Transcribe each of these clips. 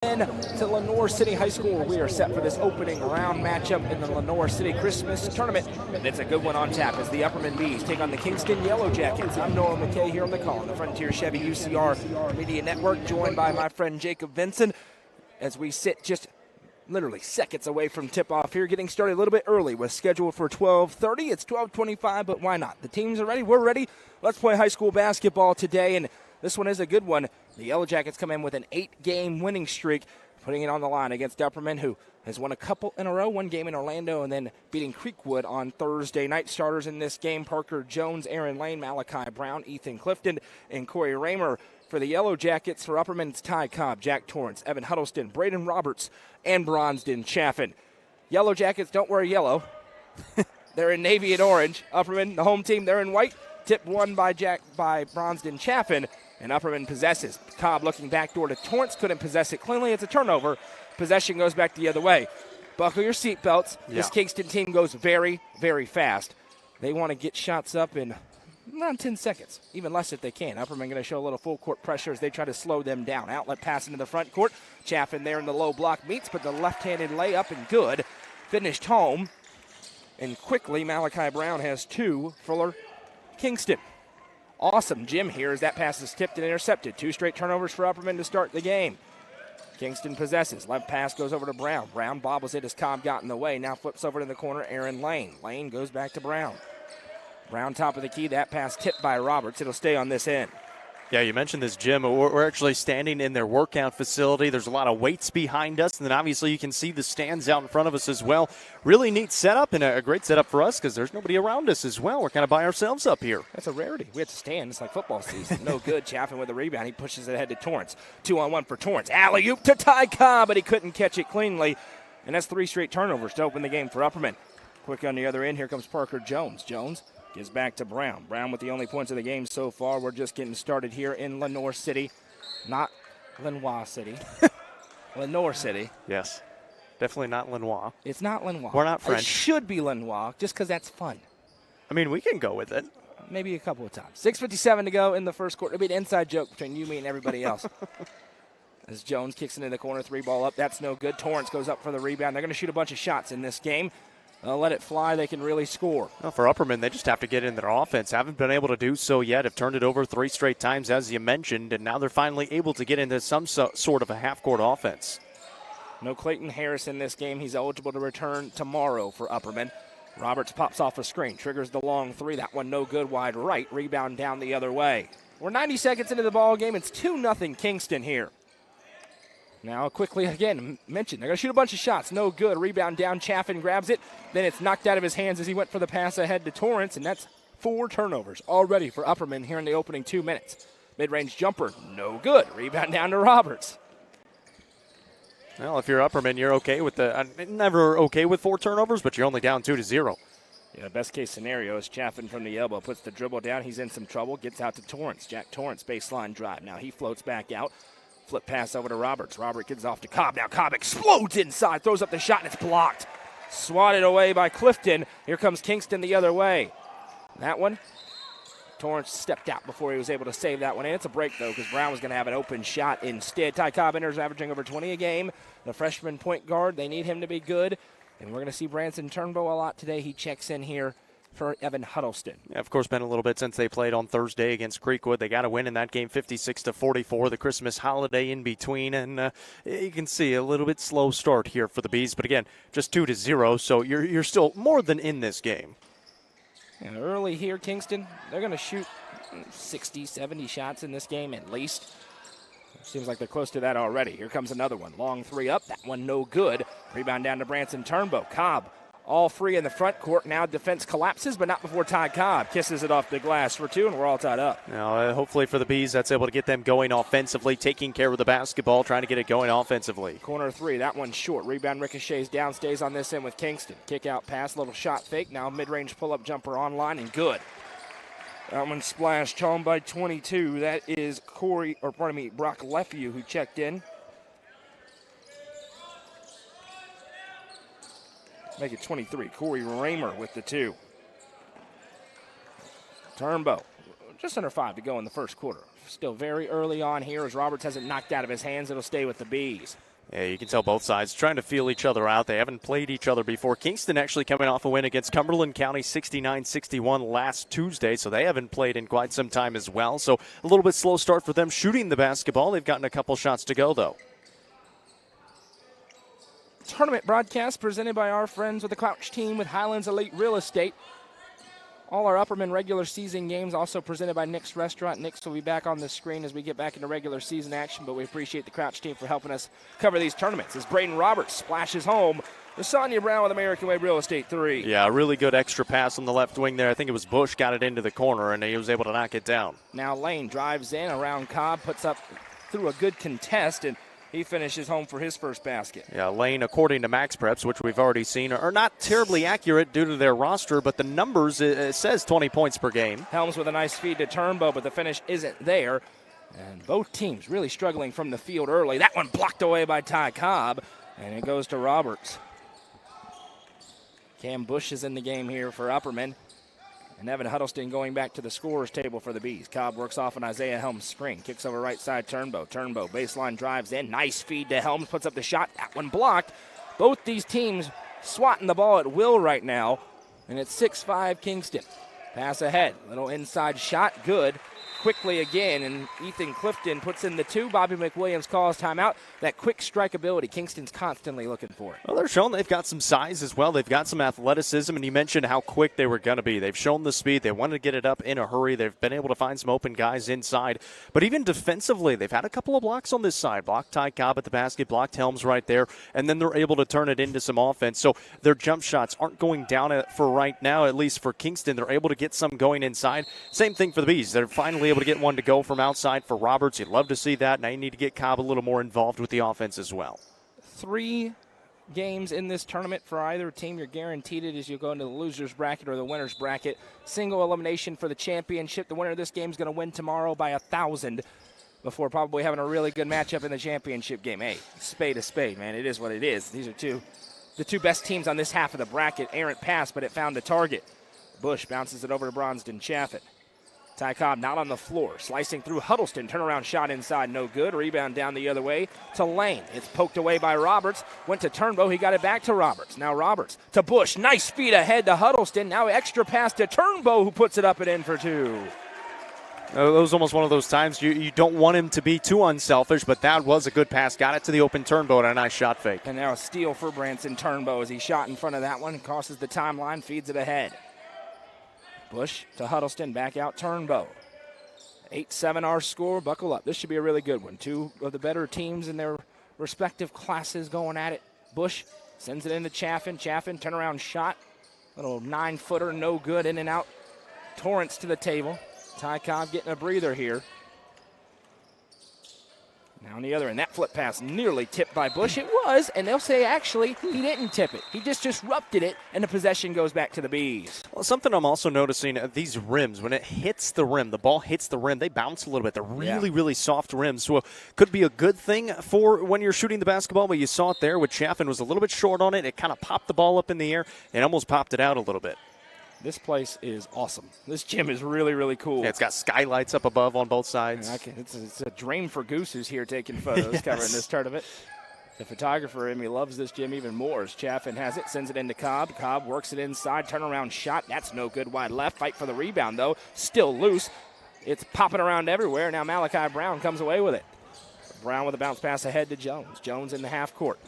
To Lenoir City High School, where we are set for this opening round matchup in the Lenoir City Christmas Tournament. And it's a good one on tap as the Upperman Bees take on the Kingston Yellow Jackets. I'm Noah McKay here on the call on the Frontier Chevy UCR Media Network, joined by my friend Jacob Vinson as we sit just literally seconds away from tip-off here, getting started a little bit early. Was scheduled for 12:30. It's 12:25, but why not? The teams are ready. We're ready. Let's play high school basketball today, and this one is a good one. The Yellow Jackets come in with an 8-game winning streak, putting it on the line against Upperman, who has won a couple in a row, one game in Orlando, and then beating Creekwood on Thursday night. Starters in this game: Parker Jones, Aaron Lane, Malachi Brown, Ethan Clifton, and Corey Raymer. For the Yellow Jackets, for Upperman, it's Ty Cobb, Jack Torrance, Evan Huddleston, Braden Roberts, and Bronsden Chaffin. Yellow Jackets don't wear yellow. They're in navy and orange. Upperman, the home team, they're in white. Tip won by Bronsden Chaffin, and Upperman possesses. Cobb looking backdoor to Torrance, couldn't possess it cleanly. It's a turnover. Possession goes back the other way. Buckle your seatbelts. Yeah. This Kingston team goes very, very fast. They want to get shots up in around 10 seconds, even less if they can. Upperman going to show a little full court pressure as they try to slow them down. Outlet pass into the front court. Chaffin there in the low block meets, but the left-handed layup and good. Finished home. And quickly, Malachi Brown has two for Kingston. Awesome Jim here as that pass is tipped and intercepted. Two straight turnovers for Upperman to start the game. Kingston possesses. Left pass goes over to Brown. Brown bobbles it as Cobb got in the way. Now flips over to the corner, Aaron Lane. Lane goes back to Brown. Brown top of the key. That pass tipped by Roberts. It'll stay on this end. Yeah, you mentioned this gym. We're actually standing in their workout facility. There's a lot of weights behind us, and then obviously you can see the stands out in front of us as well. Really neat setup and a great setup for us because there's nobody around us as well. We're kind of by ourselves up here. That's a rarity. We have to stand. It's like football season. No good. Chaffin with a rebound. He pushes it ahead to Torrance. 2-on-1 for Torrance. Alley-oop to Ty Cobb, but he couldn't catch it cleanly. And that's three straight turnovers to open the game for Upperman. Quick on the other end. Here comes Parker Jones. Jones gives back to Brown. Brown with the only points of the game so far. We're just getting started here in Lenoir City. Not Lenoir City. Lenoir City. Yes. Definitely not Lenoir. It's not Lenoir. We're not French. It should be Lenoir just because that's fun. I mean, we can go with it. Maybe a couple of times. 6:57 to go in the first quarter. It'll be an inside joke between you, me, and everybody else. As Jones kicks into the corner, three ball up. That's no good. Torrance goes up for the rebound. They're going to shoot a bunch of shots in this game. They'll let it fly. They can really score. Well, for Upperman, they just have to get in their offense. Haven't been able to do so yet. Have turned it over three straight times, as you mentioned, and now they're finally able to get into some sort of a half-court offense. No Clayton Harris in this game. He's eligible to return tomorrow for Upperman. Roberts pops off a screen, triggers the long three. That one no good, wide right. Rebound down the other way. We're 90 seconds into the ball game. It's 2-0 Kingston here. Now, quickly, again, mentioned, they're going to shoot a bunch of shots. No good. Rebound down. Chaffin grabs it. Then it's knocked out of his hands as he went for the pass ahead to Torrance, and that's 4 turnovers already for Upperman here in the opening 2 minutes. Mid-range jumper, no good. Rebound down to Roberts. Well, if you're Upperman, you're okay with never okay with 4 turnovers, but you're only down 2-0. Yeah, best case scenario is Chaffin from the elbow. Puts the dribble down. He's in some trouble. Gets out to Torrance. Jack Torrance, baseline drive. Now he floats back out. Flip pass over to Roberts. Robert gets off to Cobb. Now Cobb explodes inside, throws up the shot, and it's blocked. Swatted away by Clifton. Here comes Kingston the other way. That one, Torrance stepped out before he was able to save that one. And it's a break, though, because Brown was going to have an open shot instead. Ty Cobb enters, averaging over 20 a game. The freshman point guard, they need him to be good. And we're going to see Branson Turnbow a lot today. He checks in here for Evan Huddleston. Yeah, of course, been a little bit since they played on Thursday against Creekwood. They got a win in that game, 56-44. The Christmas holiday in between, and you can see a little bit slow start here for the Bees. But again, just 2-0, so you're still more than in this game. And early here, Kingston, they're going to shoot 60, 70 shots in this game at least. Seems like they're close to that already. Here comes another one. Long three up. That one no good. Rebound down to Branson Turnbow. Cobb. All free in the front court. Now defense collapses, but not before Ty Cobb kisses it off the glass for 2, and we're all tied up. Now, hopefully for the Bees, that's able to get them going offensively, taking care of the basketball, trying to get it going offensively. Corner 3, that one's short. Rebound ricochets down, stays on this end with Kingston. Kick out pass, little shot fake. Now mid-range pull-up jumper online, and good. That one splashed home by 22. That is Brock Lefew who checked in. Make it 23. Corey Raymer with the 2. Turnbow, just under 5 to go in the first quarter. Still very early on here as Roberts has it knocked out of his hands. It'll stay with the Bees. Yeah, you can tell both sides trying to feel each other out. They haven't played each other before. Kingston actually coming off a win against Cumberland County 69-61 last Tuesday, so they haven't played in quite some time as well. So a little bit slow start for them shooting the basketball. They've gotten a couple shots to go, though. Tournament broadcast presented by our friends with the Crouch team with Highlands Elite Real Estate. All our Upperman regular season games also presented by Nick's Restaurant. Nick's will be back on the screen as we get back into regular season action, but we appreciate the Crouch team for helping us cover these tournaments. As Braden Roberts splashes home, Sonia Brown with American Way Real Estate 3. Yeah, a really good extra pass on the left wing there. I think it was Bush got it into the corner, and he was able to knock it down. Now Lane drives in around Cobb, puts up through a good contest, and he finishes home for his first basket. Yeah, Lane, according to Max Preps, which we've already seen, are not terribly accurate due to their roster, but the numbers, it says 20 points per game. Helms with a nice feed to Turnbow, but the finish isn't there. And both teams really struggling from the field early. That one blocked away by Ty Cobb, and it goes to Roberts. Cam Bush is in the game here for Upperman. And Evan Huddleston going back to the scorer's table for the Bees. Cobb works off an Isaiah Helms screen. Kicks over right side, Turnbow. Turnbow, baseline drives in. Nice feed to Helms, puts up the shot. That one blocked. Both these teams swatting the ball at will right now. And it's 6-5 Kingston. Pass ahead. Little inside shot. Good. Quickly again, and Ethan Clifton puts in the two. Bobby McWilliams calls timeout. That quick strike ability, Kingston's constantly looking for it. Well, they're showing they've got some size as well. They've got some athleticism, and you mentioned how quick they were going to be. They've shown the speed. They wanted to get it up in a hurry. They've been able to find some open guys inside. But even defensively, they've had a couple of blocks on this side. Blocked Ty Cobb at the basket, blocked Helms right there, and then they're able to turn it into some offense. So their jump shots aren't going down for right now, at least for Kingston. They're able to get some going inside. Same thing for the Bees. They're finally able to get one to go from outside for Roberts. You'd love to see that. Now you need to get Cobb a little more involved with the offense as well. 3 games in this tournament for either team. You're guaranteed it as you go into the loser's bracket or the winner's bracket. Single elimination for the championship. The winner of this game is going to win tomorrow by 1,000 before probably having a really good matchup in the championship game. Hey, spade a spade, man. It is what it is. These are the two best teams on this half of the bracket. Errant pass, but it found a target. Bush bounces it over to Bronston Chaffin. Ty Cobb not on the floor, slicing through Huddleston. Turnaround shot inside, no good. Rebound down the other way to Lane. It's poked away by Roberts. Went to Turnbow. He got it back to Roberts. Now Roberts to Bush. Nice feed ahead to Huddleston. Now extra pass to Turnbow, who puts it up and in for 2. That was almost one of those times you don't want him to be too unselfish, but that was a good pass. Got it to the open Turnbow and a nice shot fake. And now a steal for Branson Turnbow as he shot in front of that one. Crosses the timeline, feeds it ahead. Bush to Huddleston, back out Turnbow. 8-7 our score. Buckle up. This should be a really good one. 2 of the better teams in their respective classes going at it. Bush sends it into Chaffin. Chaffin, turnaround shot. Little 9-footer, no good, in and out. Torrance to the table. Ty Cobb getting a breather here. Now on the other end, that flip pass nearly tipped by Bush. It was, and they'll say actually he didn't tip it. He just disrupted it, and the possession goes back to the Bees. Well, something I'm also noticing, these rims, when it hits the rim, the ball hits the rim, they bounce a little bit. They're really soft rims. So could be a good thing for when you're shooting the basketball, but you saw it there with Chaffin was a little bit short on it. It kind of popped the ball up in the air and almost popped it out a little bit. This place is awesome. This gym is really cool. Yeah, it's got skylights up above on both sides. It's a dream for Goose who's here taking photos Yes. covering this tournament. The photographer in me loves this gym even more as Chaffin has it, sends it into Cobb. Cobb works it inside, turnaround shot. That's no good wide left. Fight for the rebound, though. Still loose. It's popping around everywhere. Now Malachi Brown comes away with it. Brown with a bounce pass ahead to Jones. Jones in the half court.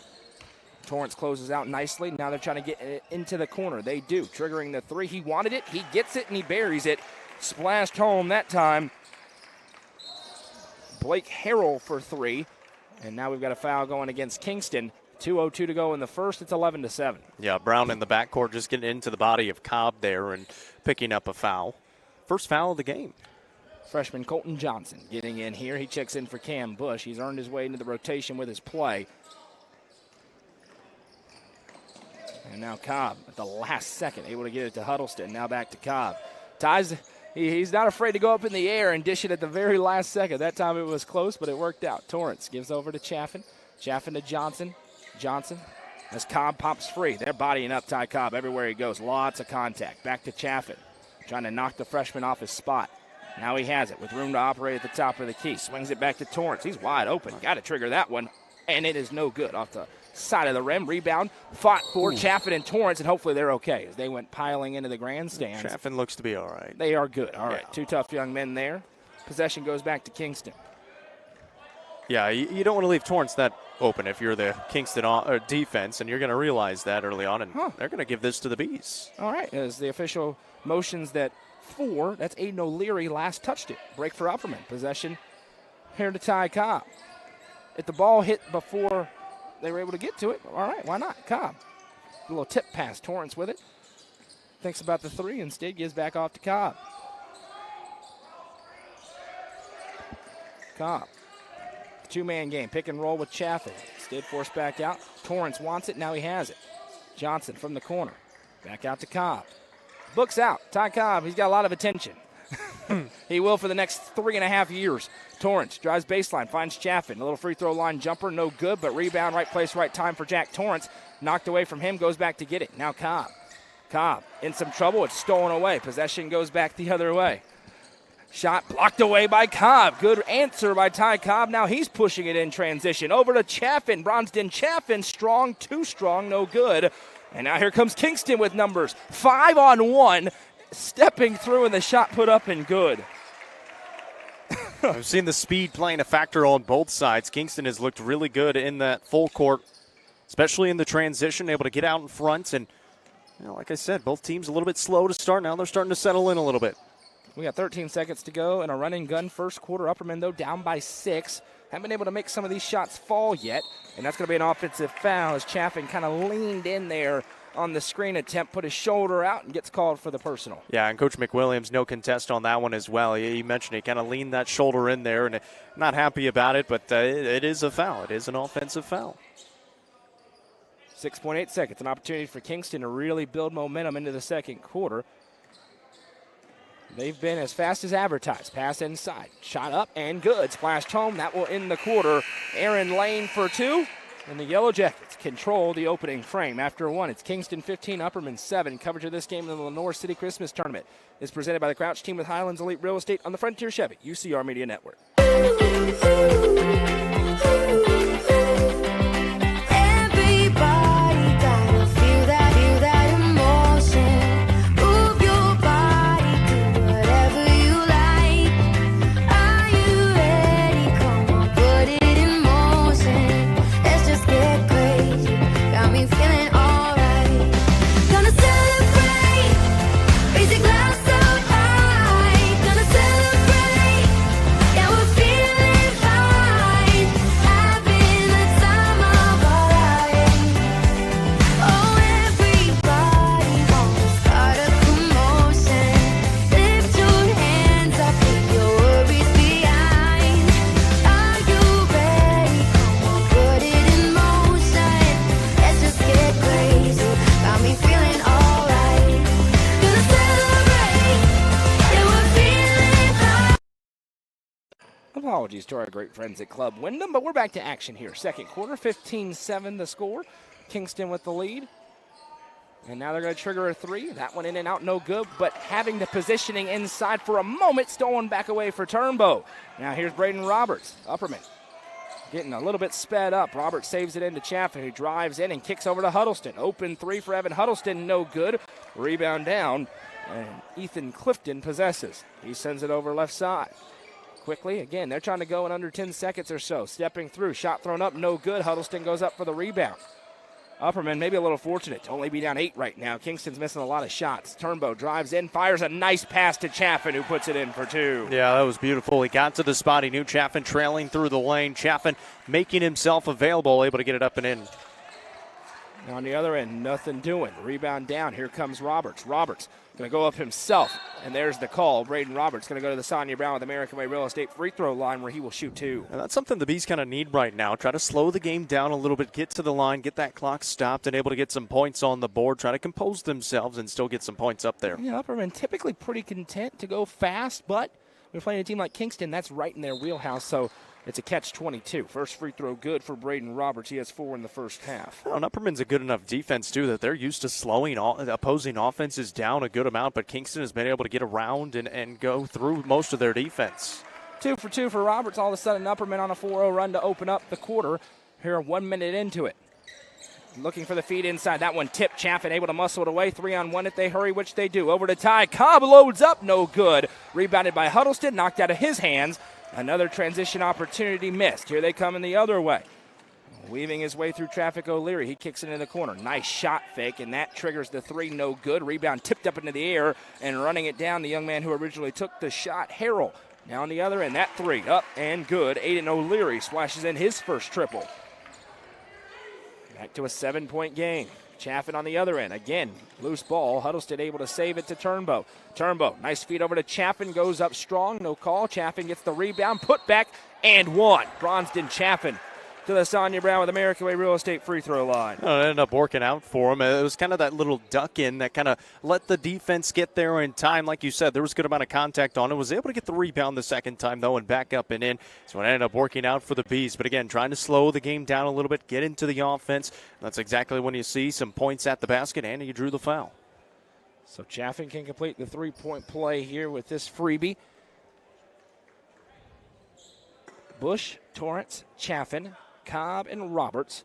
Torrance closes out nicely. Now they're trying to get it into the corner. They do. Triggering the 3. He wanted it. He gets it, and he buries it. Splashed home that time. Blake Harrell for 3. And now we've got a foul going against Kingston. 2:02 to go in the first. It's 11-7. Yeah, Brown in the backcourt just getting into the body of Cobb there and picking up a foul. First foul of the game. Freshman Colton Johnson getting in here. He checks in for Cam Bush. He's earned his way into the rotation with his play. And now Cobb at the last second able to get it to Huddleston. Now back to Cobb. He's not afraid to go up in the air and dish it at the very last second. That time it was close, but it worked out. Torrance gives over to Chaffin. Chaffin to Johnson. Johnson as Cobb pops free. They're bodying up Ty Cobb everywhere he goes. Lots of contact. Back to Chaffin. Trying to knock the freshman off his spot. Now he has it with room to operate at the top of the key. Swings it back to Torrance. He's wide open. Got to trigger that one. and it is no good off the side of the rim. Rebound fought for Chaffin and Torrance, and hopefully they're okay as they went piling into the grandstands. Chaffin looks to be all right. They are good. All right, two tough young men there. Possession goes back to Kingston. Yeah, you don't want to leave Torrance that open if you're the Kingston defense, and you're going to realize that early on, and they're going to give this to the Bees. All right, as the official motions that that's Aiden O'Leary last touched it. Break for Upperman. Possession here to Ty Cobb. If the ball hit before they were able to get to it, all right, why not? Cobb. A little tip pass. Torrance with it. Thinks about the three. Instead, gives back off to Cobb. Cobb. Two-man game. Pick and roll with Chaffin. Instead, forced back out. Torrance wants it. Now he has it. Johnson from the corner. Back out to Cobb. Books out. Ty Cobb, he's got a lot of attention. He will for the next 3.5 years. Torrance drives baseline, finds Chaffin. A little free throw line jumper, no good, but rebound, right place, right time for Jack Torrance. Knocked away from him, goes back to get it. Now Cobb. Cobb in some trouble. It's stolen away. Possession goes back the other way. Shot blocked away by Cobb. Good answer by Ty Cobb. Now he's pushing it in transition. Over to Chaffin. Bronston Chaffin, strong, too strong, no good. And now here comes Kingston with numbers. 5-on-1, stepping through, and the shot put up and good. We've seen the speed playing a factor on both sides. Kingston has looked really good in that full court, especially in the transition, able to get out in front. And, like I said, both teams a little bit slow to start. Now they're starting to settle in a little bit. We got 13 seconds to go and a running gun first quarter. Upperman, though, down by 6. Haven't been able to make some of these shots fall yet. And that's going to be an offensive foul as Chaffin kind of leaned in there on the screen attempt, put his shoulder out, and gets called for the personal. Yeah, and Coach McWilliams, no contest on that one as well. He mentioned he kind of leaned that shoulder in there, and not happy about it, but it is a foul. It is an offensive foul. 6.8 seconds, an opportunity for Kingston to really build momentum into the second quarter. They've been as fast as advertised. Pass inside. Shot up and good. Splashed home. That will end the quarter. Aaron Lane for 2. And the Yellow Jackets control the opening frame. After 1, it's Kingston 15, Upperman 7. Coverage of this game in the Lenoir City Christmas Tournament is presented by the Crouch team with Highlands Elite Real Estate on the Frontier Chevy UCR Media Network. Apologies to our great friends at Club Wyndham, but we're back to action here. Second quarter, 15-7 the score. Kingston with the lead. And now they're going to trigger a 3. That one in and out, no good, but having the positioning inside for a moment, stolen back away for Turnbow. Now here's Braden Roberts, Upperman. Getting a little bit sped up. Roberts saves it into Chaffin, who drives in and kicks over to Huddleston. Open 3 for Evan Huddleston, no good. Rebound down, and Ethan Clifton possesses. He sends it over left side. Quickly, again, they're trying to go in under 10 seconds or so. Stepping through, shot thrown up, no good. Huddleston goes up for the rebound. Upperman maybe a little fortunate to only be down 8 right now. Kingston's missing a lot of shots. Turnbow drives in, fires a nice pass to Chaffin, who puts it in for 2. Yeah, that was beautiful. He got to the spot. He knew Chaffin trailing through the lane. Chaffin making himself available, able to get it up and in. Now on the other end, nothing doing. Rebound down. Here comes Roberts. Roberts going to go up himself, and there's the call. Braden Roberts going to go to the Sonia Brown with American Way Real Estate free throw line where he will shoot 2. And that's something the Bees kind of need right now. Try to slow the game down a little bit, get to the line, get that clock stopped, and able to get some points on the board. Try to compose themselves and still get some points up there. Yeah, Upperman typically pretty content to go fast, but we're playing a team like Kingston. That's right in their wheelhouse, so it's a catch-22. First free throw good for Braden Roberts. He has 4 in the first half. Well, and Upperman's a good enough defense, too, that they're used to slowing opposing offenses down a good amount, but Kingston has been able to get around and go through most of their defense. 2 for 2 for Roberts. All of a sudden, Upperman on a 4-0 run to open up the quarter. here 1 minute into it. Looking for the feed inside. That one tipped. Chaffin able to muscle it away. 3-on-1 if they hurry, which they do. Over to Ty. Cobb loads up. No good. Rebounded by Huddleston. Knocked out of his hands. Another transition opportunity missed. Here they come in the other way. Weaving his way through traffic, O'Leary. He kicks it in the corner. Nice shot fake, and that triggers the three. No good. Rebound tipped up into the air, and running it down, the young man who originally took the shot, Harrell. Now on the other end, that three up and good. Aiden O'Leary splashes in his first triple. Back to a 7-point game. Chaffin on the other end. Again, loose ball. Huddleston able to save it to Turnbow. Turnbow, nice feed over to Chaffin. Goes up strong. No call. Chaffin gets the rebound. Put back and one. Bronston Chaffin to the Sonia Brown with American Way Real Estate free throw line. It ended up working out for him. It was kind of that little duck in that kind of let the defense get there in time. Like you said, there was a good amount of contact on it. Was able to get the rebound the second time, though, and back up and in. So it ended up working out for the Bees. But again, trying to slow the game down a little bit, get into the offense. That's exactly when you see some points at the basket, and you drew the foul. So Chaffin can complete the three-point play here with this freebie. Bush, Torrance, Chaffin, Cobb, and Roberts.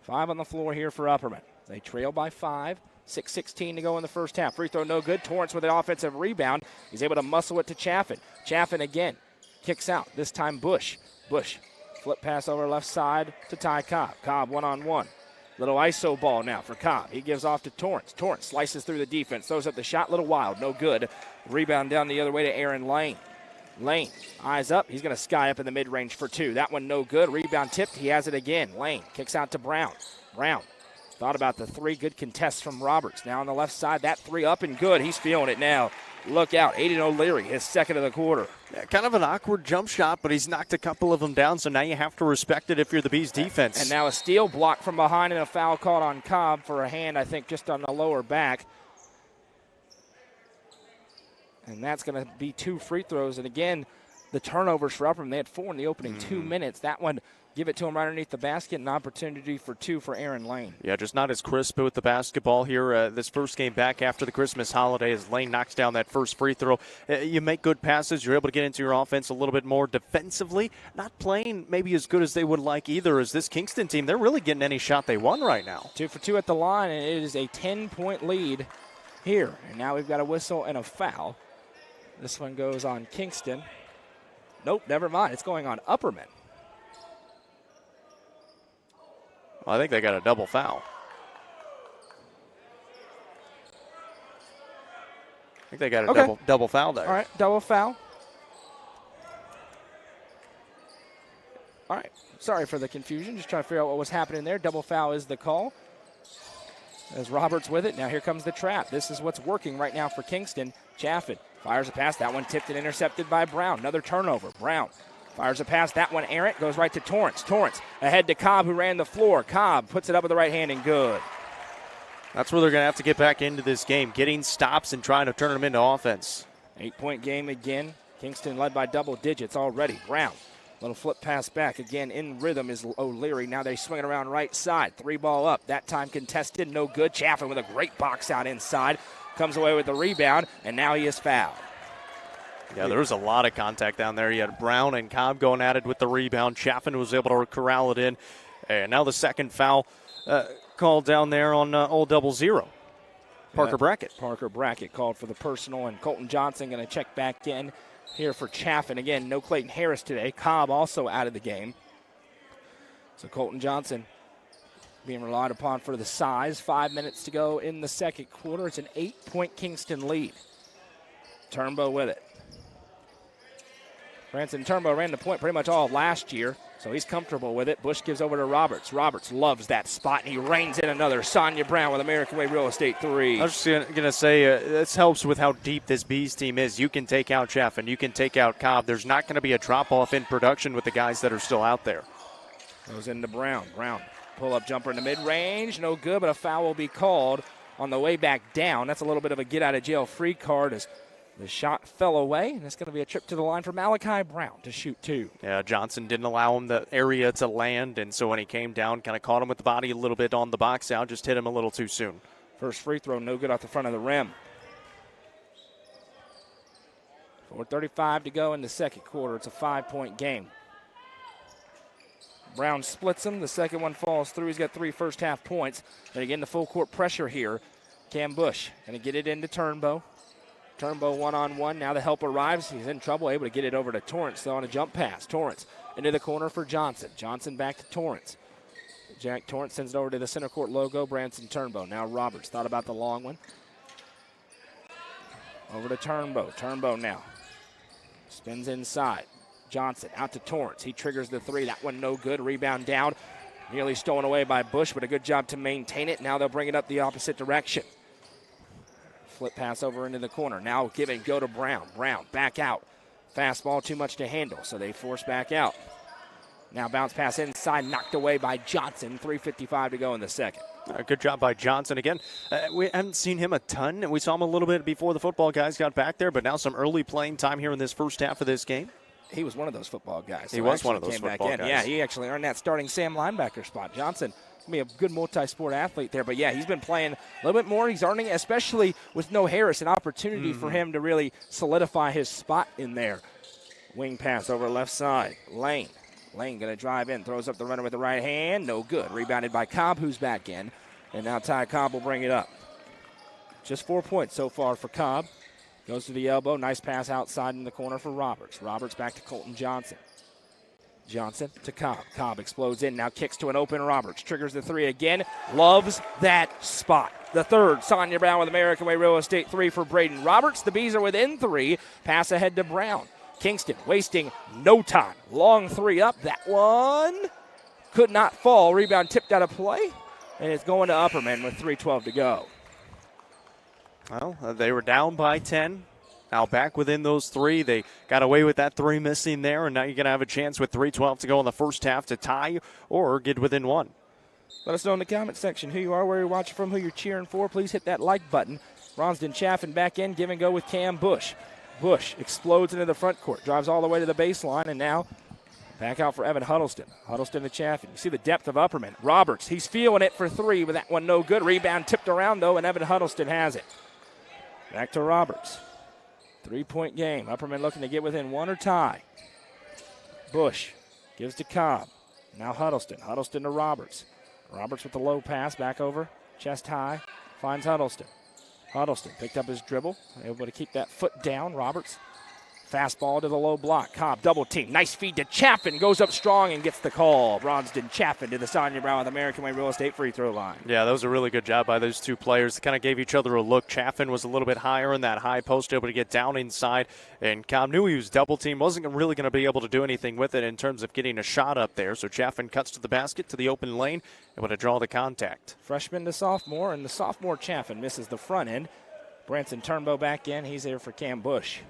5 on the floor here for Upperman. They trail by 5. 6:16 to go in the first half. Free throw no good. Torrance with an offensive rebound. He's able to muscle it to Chaffin. Chaffin again kicks out. This time Bush. Bush flip pass over left side to Ty Cobb. Cobb one-on-one. Little ISO ball now for Cobb. He gives off to Torrance. Torrance slices through the defense. Throws up the shot. Little wild. No good. Rebound down the other way to Aaron Lane. Lane, eyes up. He's going to sky up in the mid-range for 2. That one no good. Rebound tipped. He has it again. Lane kicks out to Brown. Brown thought about the 3. Good contests from Roberts. Now on the left side, that 3 up and good. He's feeling it now. Look out. Aiden O'Leary, his second of the quarter. Yeah, kind of an awkward jump shot, but he's knocked a couple of them down, so now you have to respect it if you're the Bees defense. And now a steal block from behind and a foul called on Cobb for a hand, I think, just on the lower back. And that's going to be 2 free throws. And again, the turnovers for Upperman. They had 4 in the opening 2 minutes. That one, give it to him right underneath the basket. An opportunity for 2 for Aaron Lane. Yeah, just not as crisp with the basketball here this first game back after the Christmas holiday as Lane knocks down that first free throw. You make good passes. You're able to get into your offense a little bit more defensively. Not playing maybe as good as they would like either as this Kingston team. They're really getting any shot they want right now. 2 for 2 at the line, and it is a 10-point lead here. And now we've got a whistle and a foul. This one goes on Kingston. Nope, never mind. It's going on Upperman. Well, I think they got a double foul. I think they got a double foul there. All right, double foul. All right, sorry for the confusion. Just trying to figure out what was happening there. Double foul is the call. As Roberts with it. Now here comes the trap. This is what's working right now for Kingston. Chaffin fires a pass. That one tipped and intercepted by Brown. Another turnover. Brown fires a pass. That one errant. Goes right to Torrance. Torrance ahead to Cobb, who ran the floor. Cobb puts it up with the right hand and good. That's where they're going to have to get back into this game, getting stops and trying to turn them into offense. 8-point game again. Kingston led by double digits already. Brown. Little flip pass back. Again, in rhythm is O'Leary. Now they swing it around right side. 3 ball up. That time contested. No good. Chaffin with a great box out inside. Comes away with the rebound, and now he is fouled. Yeah, there was a lot of contact down there. You had Brown and Cobb going at it with the rebound. Chaffin was able to corral it in. And now the second foul called down there on old 00. Parker Brackett. Parker Brackett called for the personal, and Colton Johnson going to check back in here for Chaffin. Again, no Clayton Harris today. Cobb also out of the game. So Colton Johnson being relied upon for the size. 5 minutes to go in the second quarter. It's an 8-point Kingston lead. Turnbow with it. Branson Turnbow ran the point pretty much all of last year, so he's comfortable with it. Bush gives over to Roberts. Roberts loves that spot, and he reins in another. Sonia Brown with American Way Real Estate 3. I was just going to say, this helps with how deep this Bees team is. You can take out Chaffin. You can take out Cobb. There's not going to be a drop-off in production with the guys that are still out there. Goes into Brown. Brown, pull-up jumper in the mid-range. No good, but a foul will be called on the way back down. That's a little bit of a get-out-of-jail-free card as the shot fell away, and it's going to be a trip to the line for Malachi Brown to shoot 2. Yeah, Johnson didn't allow him the area to land, and so when he came down, kind of caught him with the body a little bit on the box out, just hit him a little too soon. First free throw, no good off the front of the rim. 4:35 to go in the second quarter. It's a 5-point game. Brown splits him. The second one falls through. He's got 3 first-half points. Then again, the full-court pressure here. Cam Bush going to get it into Turnbow. Turnbow one-on-one. Now the help arrives. He's in trouble, able to get it over to Torrance, though, on a jump pass. Torrance into the corner for Johnson. Johnson back to Torrance. Jack Torrance sends it over to the center court logo. Branson Turnbow. Now Roberts thought about the long one. Over to Turnbow. Turnbow now. Spins inside. Johnson out to Torrance. He triggers the 3. That one no good. Rebound down. Nearly stolen away by Bush, but a good job to maintain it. Now they'll bring it up the opposite direction. Flip pass over into the corner. Now give and go to Brown. Brown back out. Fastball too much to handle, so they force back out. Now bounce pass inside, knocked away by Johnson. 3:55 to go in the second. Good job by Johnson again. We haven't seen him a ton. We saw him a little bit before the football guys got back there, but now some early playing time here in this first half of this game. He was one of those football guys. He was one of those football guys. Yeah, he actually earned that starting Sam linebacker spot. Johnson can be a good multi-sport athlete there, but yeah, he's been playing a little bit more. He's earning, especially with no Harris, an opportunity for him to really solidify his spot in there. Wing pass over left side. Lane going to drive in, throws up the runner with the right hand. No good. Rebounded by Cobb, who's back in. And now Ty Cobb will bring it up. Just 4 points so far for Cobb. Goes to the elbow. Nice pass outside in the corner for Roberts. Roberts back to Colton Johnson. Johnson to Cobb. Cobb explodes in. Now kicks to an open Roberts. Triggers the 3 again. Loves that spot. The third, Sonia Brown with American Way Real Estate 3 for Braden Roberts. The Bees are within 3. Pass ahead to Brown. Kingston wasting no time. Long 3 up. That one could not fall. Rebound tipped out of play. And it's going to Upperman with 3:12 to go. Well, they were down by 10. Now back within those 3. They got away with that 3 missing there, and now you're going to have a chance with 3:12 to go in the first half to tie or get within 1. Let us know in the comment section who you are, where you're watching from, who you're cheering for. Please hit that like button. Bronston Chaffin back in, give and go with Cam Bush. Bush explodes into the front court, drives all the way to the baseline, and now back out for Evan Huddleston. Huddleston to Chaffin. You see the depth of Upperman. Roberts, he's feeling it for 3, but that one no good. Rebound tipped around, though, and Evan Huddleston has it. Back to Roberts. 3-point game. Upperman looking to get within 1 or tie. Bush gives to Cobb. Now Huddleston. Huddleston to Roberts. Roberts with the low pass back over. Chest high. Finds Huddleston. Huddleston picked up his dribble. Able to keep that foot down. Roberts. Fastball to the low block. Cobb double team. Nice feed to Chaffin. Goes up strong and gets the call. Bronston Chaffin to the Sonia Brown with American Way Real Estate free throw line. Yeah, that was a really good job by those 2 players. They kind of gave each other a look. Chaffin was a little bit higher in that high post, able to get down inside. And Cobb knew he was double team. Wasn't really going to be able to do anything with it in terms of getting a shot up there. So Chaffin cuts to the basket, to the open lane, able to draw the contact. Freshman to sophomore, and the sophomore Chaffin misses the front end. Branson Turnbow back in. He's there for Cam Bush.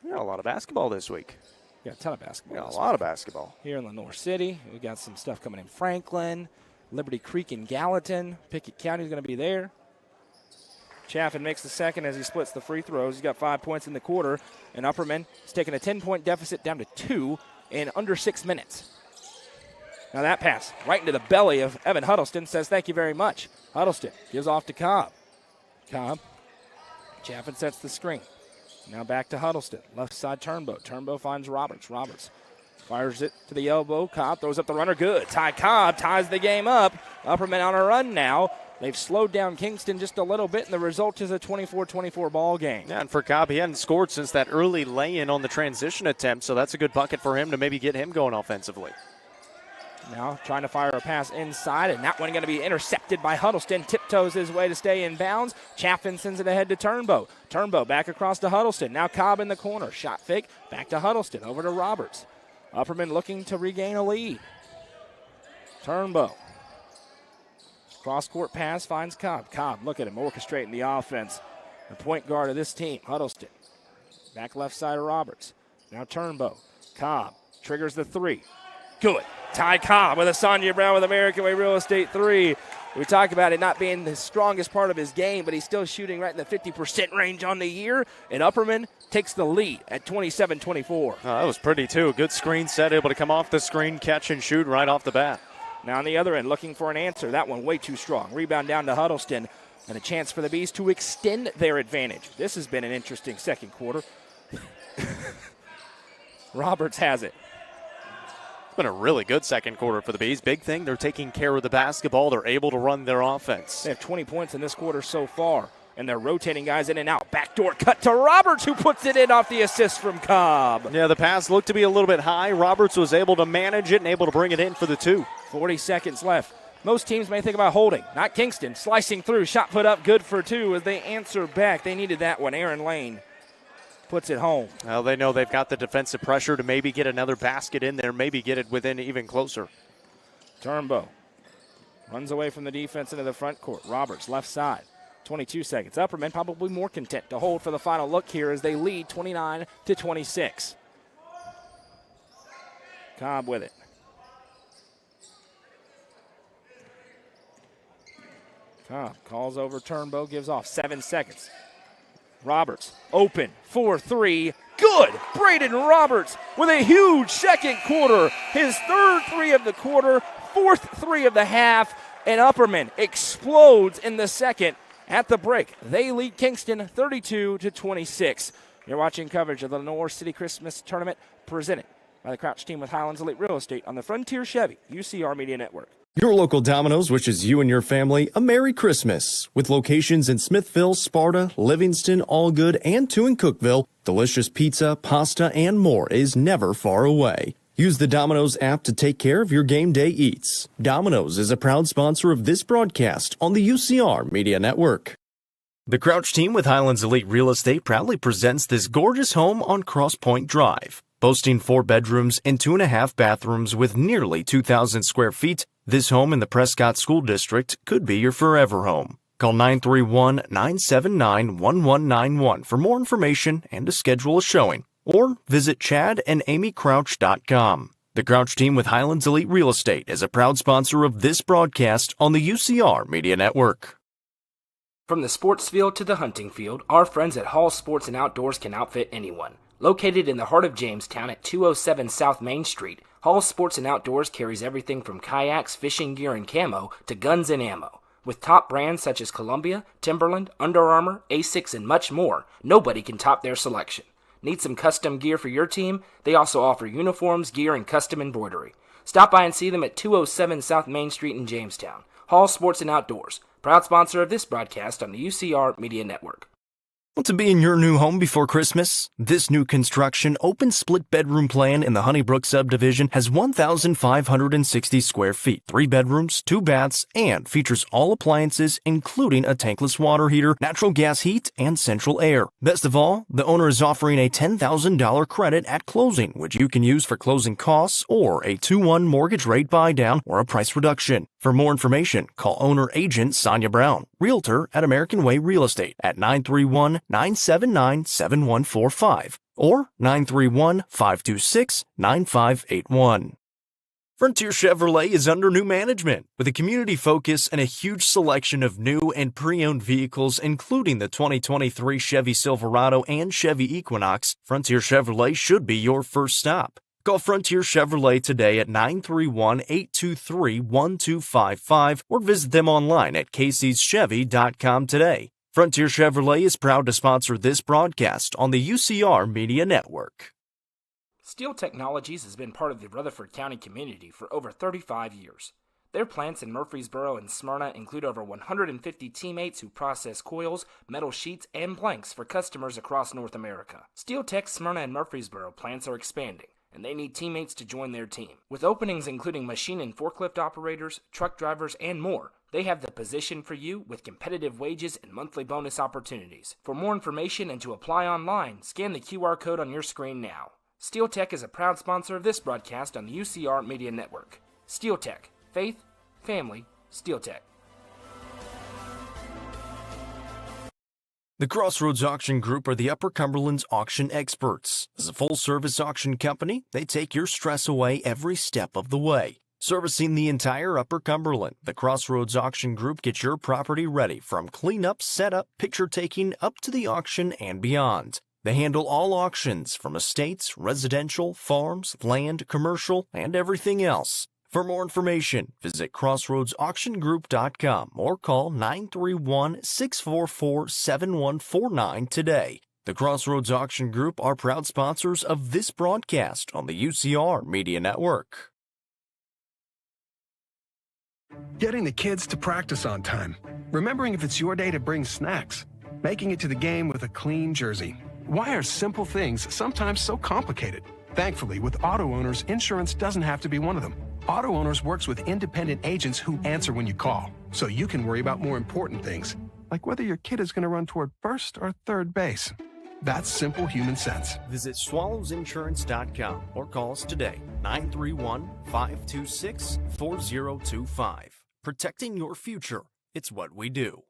Yeah, a lot of basketball this week. Got a ton of basketball. Yeah, a lot of basketball. Here in Lenoir City. We got some stuff coming in Franklin, Liberty Creek and Gallatin. Pickett County is going to be there. Chaffin makes the second as he splits the free throws. He's got 5 points in the quarter. And Upperman is taking a 10-point deficit down to 2 in under 6 minutes. Now that pass right into the belly of Evan Huddleston says thank you very much. Huddleston gives off to Cobb. Cobb. Chaffin sets the screen. Now back to Huddleston. Left side Turnbow. Turnbow finds Roberts. Roberts fires it to the elbow. Cobb throws up the runner. Good. Ty Cobb ties the game up. Upperman on a run now. They've slowed down Kingston just a little bit, and the result is a 24-24 ball game. Yeah, and for Cobb, he hadn't scored since that early lay-in on the transition attempt, so that's a good bucket for him to maybe get him going offensively. Now trying to fire a pass inside, and that one going to be intercepted by Huddleston. Tiptoes his way to stay in bounds. Chaffin sends it ahead to Turnbow. Turnbow back across to Huddleston. Now Cobb in the corner. Shot fake. Back to Huddleston. Over to Roberts. Upperman looking to regain a lead. Turnbow. Cross-court pass finds Cobb. Cobb, look at him, orchestrating the offense. The point guard of this team, Huddleston. Back left side of Roberts. Now Turnbow. Cobb triggers the 3. Good. Ty Cobb with a Sonia Brown with American Way Real Estate 3. We talk about it not being the strongest part of his game, but he's still shooting right in the 50% range on the year. And Upperman takes the lead at 27-24. Oh, that was pretty, too. Good screen set, able to come off the screen, catch and shoot right off the bat. Now on the other end, looking for an answer. That one way too strong. Rebound down to Huddleston, and a chance for the Bees to extend their advantage. This has been an interesting second quarter. Roberts has it. It's been a really good second quarter for the Bees. Big thing, they're taking care of the basketball. They're able to run their offense. They have 20 points in this quarter so far, and they're rotating guys in and out. Backdoor cut to Roberts, who puts it in off the assist from Cobb. Yeah, the pass looked to be a little bit high. Roberts was able to manage it and able to bring it in for the 2. 40 seconds left. Most teams may think about holding. Not Kingston. Slicing through. Shot put up good for 2 as they answer back. They needed that one. Aaron Lane puts it home. Well, they know they've got the defensive pressure to maybe get another basket in there, maybe get it within even closer. Turnbow runs away from the defense into the front court. Roberts, left side. 22 seconds. Upperman probably more content to hold for the final look here as they lead 29-26. Cobb with it. Cobb calls over Turnbow, gives off 7 seconds. Roberts, open, 4-3, good! Braden Roberts with a huge second quarter. His third 3 of the quarter, fourth 3 of the half, and Upperman explodes in the second at the break. They lead Kingston 32-26. You're watching coverage of the Lenoir City Christmas Tournament presented by the Crouch team with Highlands Elite Real Estate on the Frontier Chevy UCR Media Network. Your local Domino's wishes you and your family a Merry Christmas. With locations in Smithville, Sparta, Livingston, Allgood, and 2 in Cookville, delicious pizza, pasta, and more is never far away. Use the Domino's app to take care of your game day eats. Domino's is a proud sponsor of this broadcast on the UCR Media Network. The Crouch team with Highlands Elite Real Estate proudly presents this gorgeous home on Cross Point Drive. Boasting 4 bedrooms and 2.5 bathrooms with nearly 2,000 square feet, this home in the Prescott School District could be your forever home. Call 931-979-1191 for more information and to schedule a showing, or visit chadandamycrouch.com. The Crouch team with Highlands Elite Real Estate is a proud sponsor of this broadcast on the UCR Media Network. From the sports field to the hunting field, our friends at Hall Sports and Outdoors can outfit anyone. Located in the heart of Jamestown at 207 South Main Street, Hall Sports and Outdoors carries everything from kayaks, fishing gear, and camo to guns and ammo. With top brands such as Columbia, Timberland, Under Armour, Asics, and much more, nobody can top their selection. Need some custom gear for your team? They also offer uniforms, gear, and custom embroidery. Stop by and see them at 207 South Main Street in Jamestown. Hall Sports and Outdoors, proud sponsor of this broadcast on the UCR Media Network. Want to be in your new home before Christmas? This new construction open split bedroom plan in the Honeybrook subdivision has 1,560 square feet, 3 bedrooms, 2 baths, and features all appliances including a tankless water heater, natural gas heat, and central air. Best of all, the owner is offering a $10,000 credit at closing, which you can use for closing costs or a 2-1 mortgage rate buy down or a price reduction. For more information, call owner-agent Sonia Brown, realtor at American Way Real Estate at 931-979-7145 or 931-526-9581. Frontier Chevrolet is under new management with a community focus and a huge selection of new and pre-owned vehicles, including the 2023 Chevy Silverado and Chevy Equinox. Frontier Chevrolet should be your first stop. Call Frontier Chevrolet today at 931-823-1255 or visit them online at caseyschevy.com today. Frontier Chevrolet is proud to sponsor this broadcast on the UCR Media Network. Steel Technologies has been part of the Rutherford County community for over 35 years. Their plants in Murfreesboro and Smyrna include over 150 teammates who process coils, metal sheets, and blanks for customers across North America. Steel Tech's Smyrna and Murfreesboro plants are expanding, and they need teammates to join their team. With openings including machine and forklift operators, truck drivers, and more, they have the position for you with competitive wages and monthly bonus opportunities. For more information and to apply online, scan the QR code on your screen now. Steel Tech is a proud sponsor of this broadcast on the UCR Media Network. Steel Tech. Faith, family, Steel Tech. The Crossroads Auction Group are the Upper Cumberland's auction experts. As a full-service auction company, they take your stress away every step of the way. Servicing the entire Upper Cumberland, the Crossroads Auction Group gets your property ready from cleanup, setup, picture-taking, up to the auction and beyond. They handle all auctions from estates, residential, farms, land, commercial, and everything else. For more information, visit crossroadsauctiongroup.com or call 931-644-7149 today. The Crossroads Auction Group are proud sponsors of this broadcast on the UCR Media Network. Getting the kids to practice on time. Remembering if it's your day to bring snacks. Making it to the game with a clean jersey. Why are simple things sometimes so complicated? Thankfully, with Auto Owners, insurance doesn't have to be one of them. Auto Owners works with independent agents who answer when you call, so you can worry about more important things, like whether your kid is going to run toward first or third base. That's simple human sense. Visit swallowsinsurance.com or call us today, 931-526-4025. Protecting your future. It's what we do.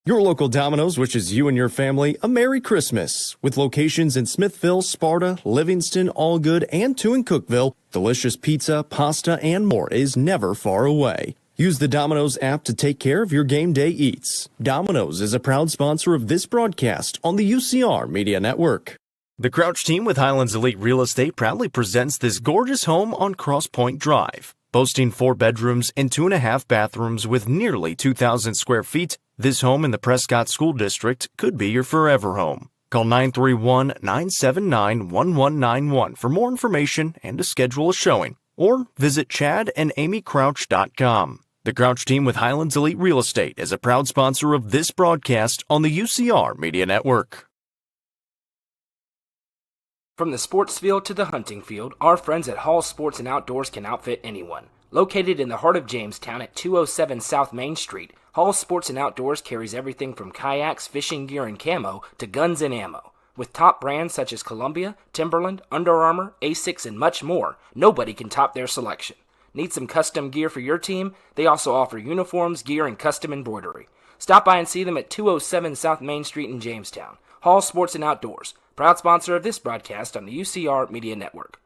Your local Domino's wishes you and your family a Merry Christmas. With locations in Smithville, Sparta, Livingston, Allgood, and two in Cookville, delicious pizza, pasta, and more is never far away. Use the Domino's app to take care of your game day eats. Domino's is a proud sponsor of this broadcast on the UCR Media Network. The Crouch team with Highlands Elite Real Estate proudly presents this gorgeous home on Cross Point Drive. Boasting 4 bedrooms and 2.5 bathrooms with nearly 2,000 square feet, this home in the Prescott School District could be your forever home. Call 931-979-1191 for more information and to schedule a showing, or visit chadandamycrouch.com. The Crouch team with Highlands Elite Real Estate is a proud sponsor of this broadcast on the UCR Media Network. From the sports field to the hunting field, our friends at Hall Sports and Outdoors can outfit anyone. Located in the heart of Jamestown at 207 South Main Street, Hall Sports and Outdoors carries everything from kayaks, fishing gear, and camo to guns and ammo. With top brands such as Columbia, Timberland, Under Armour, Asics, and much more, nobody can top their selection. Need some custom gear for your team? They also offer uniforms, gear, and custom embroidery. Stop by and see them at 207 South Main Street in Jamestown. Hall Sports and Outdoors, proud sponsor of this broadcast on the UCR Media Network.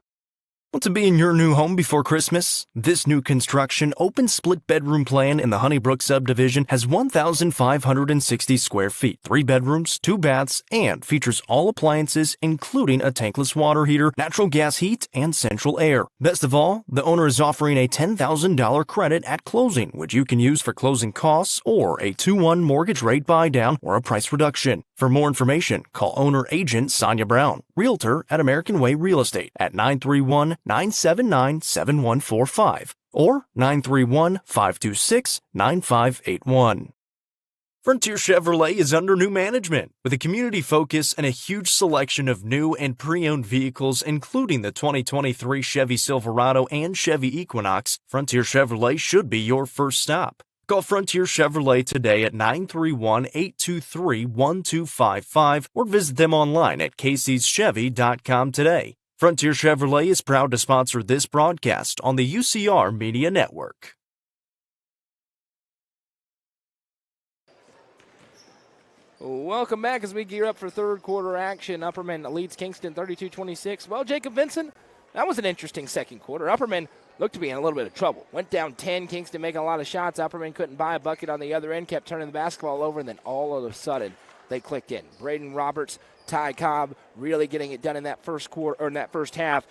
Want to be in your new home before Christmas? This new construction open split bedroom plan in the Honeybrook subdivision has 1,560 square feet, 3 bedrooms, 2 baths, and features all appliances including a tankless water heater, natural gas heat, and central air. Best of all, the owner is offering a $10,000 credit at closing, which you can use for closing costs or a 2-1 mortgage rate buy down or a price reduction. For more information, call owner-agent Sonia Brown, realtor at American Way Real Estate at 931-979-7145 or 931-526-9581. Frontier Chevrolet is under new management with a community focus and a huge selection of new and pre-owned vehicles, including the 2023 Chevy Silverado and Chevy Equinox. Frontier Chevrolet should be your first stop. Call Frontier Chevrolet today at 931-823-1255 or visit them online at caseyschevy.com today. Frontier Chevrolet is proud to sponsor this broadcast on the UCR Media Network. Welcome back as we gear up for third quarter action. Upperman leads Kingston 32-26. Well, Jacob Vincent, that was an interesting second quarter. Upperman looked to be in a little bit of trouble. Went down 10, Kingston making a lot of shots. Upperman couldn't buy a bucket on the other end, kept turning the basketball over, and then all of a sudden they clicked in. Braden Roberts, Ty Cobb really getting it done in that first quarter or in that first half.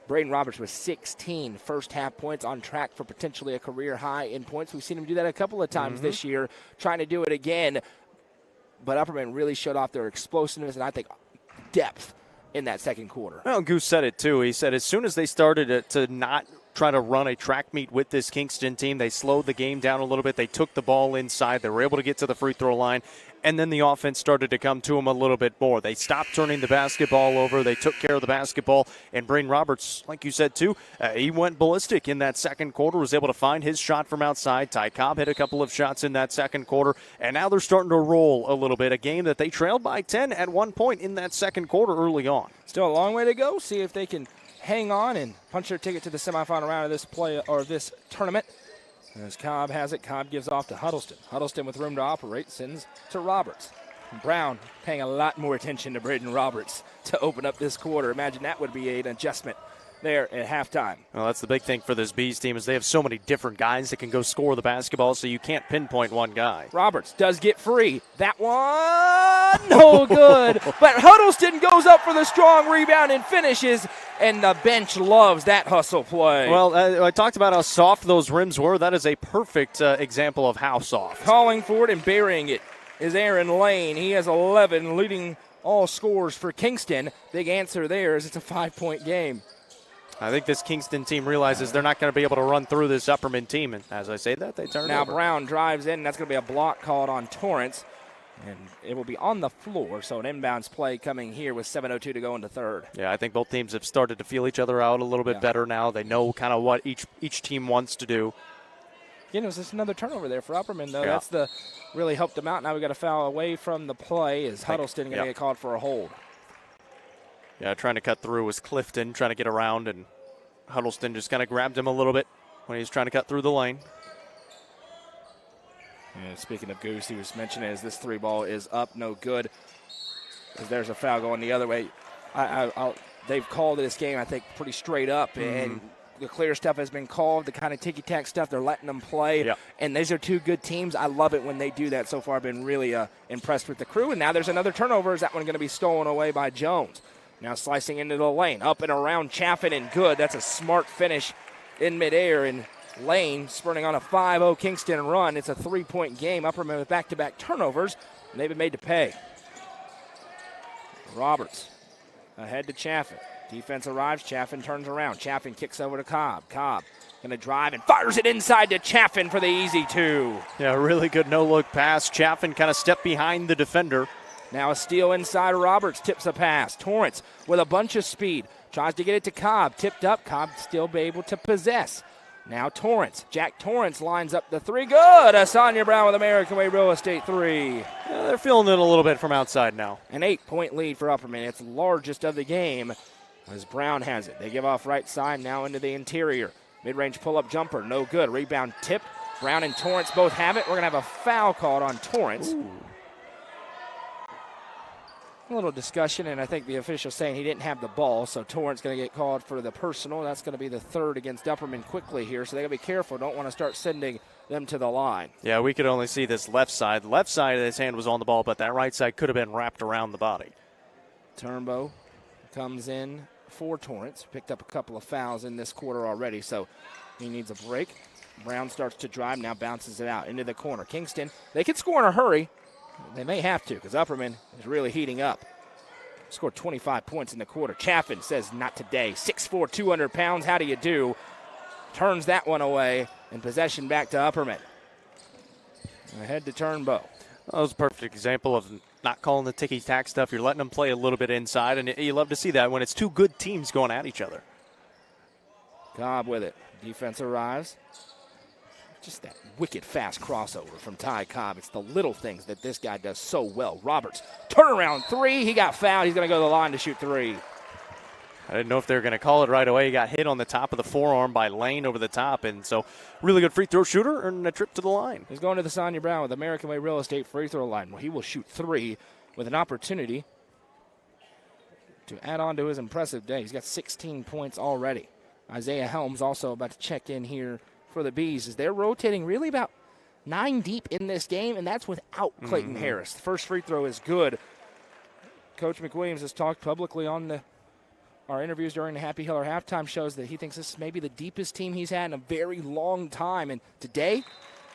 Braden Roberts with 16 first half points, on track for potentially a career high in points. We've seen him do that a couple of times this year, trying to do it again. But Upperman really showed off their explosiveness and I think depth in that second quarter. Well, Goose said it too. He said as soon as they started to not try to run a track meet with this Kingston team, they slowed the game down a little bit. They took the ball inside. They were able to get to the free throw line. and then the offense started to come to them a little bit more. They stopped turning the basketball over. They took care of the basketball, and Braden Roberts, like you said too, he went ballistic in that second quarter, was able to find his shot from outside. Ty Cobb hit a couple of shots in that second quarter, and now they're starting to roll a little bit. A game that they trailed by 10 at one point in that second quarter early on. Still a long way to go. See if they can hang on and punch their ticket to the semifinal round of this this tournament. As Cobb has it, Cobb gives off to Huddleston. Huddleston with room to operate, sends to Roberts. Brown paying a lot more attention to Braden Roberts to open up this quarter. Imagine that would be an adjustment there at halftime. Well, that's the big thing for this Bees team is they have so many different guys that can go score the basketball, so you can't pinpoint one guy. Roberts does get free. That one, no good. But Huddleston goes up for the strong rebound and finishes, and the bench loves that hustle play. Well, I talked about how soft those rims were. That is a perfect example of how soft. Calling for it and burying it is Aaron Lane. He has 11, leading all scores for Kingston. Big answer there is it's a 5-point game. I think this Kingston team realizes they're not going to be able to run through this Upperman team, and as I say that, they turn now over. Brown drives in, and that's going to be a block called on Torrance, and it will be on the floor, so an inbounds play coming here with 7:02 to go into third. Yeah, I think both teams have started to feel each other out a little bit better now. They know kind of what each team wants to do. Again, it was just another turnover there for Upperman, though. Yeah. That's really helped them out. Now we got a foul away from the play as Huddleston going to get called for a hold. Yeah, trying to cut through was Clifton, trying to get around, and Huddleston just kind of grabbed him a little bit when he was trying to cut through the lane. And speaking of Goose, he was mentioning as this three ball is up, no good. As there's a foul going the other way. They've called this game, I think, pretty straight up, and the clear stuff has been called. The kind of ticky-tack stuff, they're letting them play. Yep. And these are two good teams. I love it when they do that. So far, I've been really impressed with the crew. And now there's another turnover. Is that one going to be stolen away by Jones? Now slicing into the lane, up and around Chaffin, and good. That's a smart finish in midair, and Lane spurting on a 5-0 Kingston run. It's a 3-point game. Upperman with back-to-back turnovers, and they've been made to pay. Roberts ahead to Chaffin. Defense arrives. Chaffin turns around. Chaffin kicks over to Cobb. Cobb going to drive and fires it inside to Chaffin for the easy two. Yeah, really good no-look pass. Chaffin kind of stepped behind the defender. Now a steal inside. Roberts tips a pass. Torrance with a bunch of speed. Tries to get it to Cobb. Tipped up. Cobb still be able to possess. Now Torrance. Jack Torrance lines up the three. Good. Asanya Brown with American Way Real Estate three. Yeah, they're feeling it a little bit from outside now. An 8-point lead for Upperman. It's the largest of the game as Brown has it. They give off right side now into the interior. Mid-range pull-up jumper. No good. Rebound tip. Brown and Torrance both have it. We're going to have a foul called on Torrance. Ooh. A little discussion, and I think the official saying he didn't have the ball, so Torrance going to get called for the personal. That's going to be the third against Upperman quickly here, so they got to be careful. Don't want to start sending them to the line. Yeah, we could only see this left side. The left side of his hand was on the ball, but that right side could have been wrapped around the body. Turnbow comes in for Torrance. Picked up a couple of fouls in this quarter already, so he needs a break. Brown starts to drive, now bounces it out into the corner. Kingston, they can score in a hurry. They may have to because Upperman is really heating up. Scored 25 points in the quarter. Chaffin says, not today. 6'4", 200 pounds. How do you do? Turns that one away, and possession back to Upperman. Ahead to Turnbow. That was a perfect example of not calling the ticky-tack stuff. You're letting them play a little bit inside, and you love to see that when it's two good teams going at each other. Cobb with it. Defense arrives. Just that wicked fast crossover from Ty Cobb. It's the little things that this guy does so well. Roberts, turnaround three. He got fouled. He's going to go to the line to shoot three. I didn't know if they were going to call it right away. He got hit on the top of the forearm by Lane over the top, and so really good free throw shooter and a trip to the line. He's going to the Sonia Brown with American Way Real Estate free throw line. Well, he will shoot three with an opportunity to add on to his impressive day. He's got 16 points already. Isaiah Helms also about to check in here for the Bees as they're rotating really about 9 deep in this game, and that's without Clayton Harris. The first free throw is good. Coach McWilliams has talked publicly on our interviews during the Happy Hiller halftime shows that he thinks this is maybe the deepest team he's had in a very long time, and today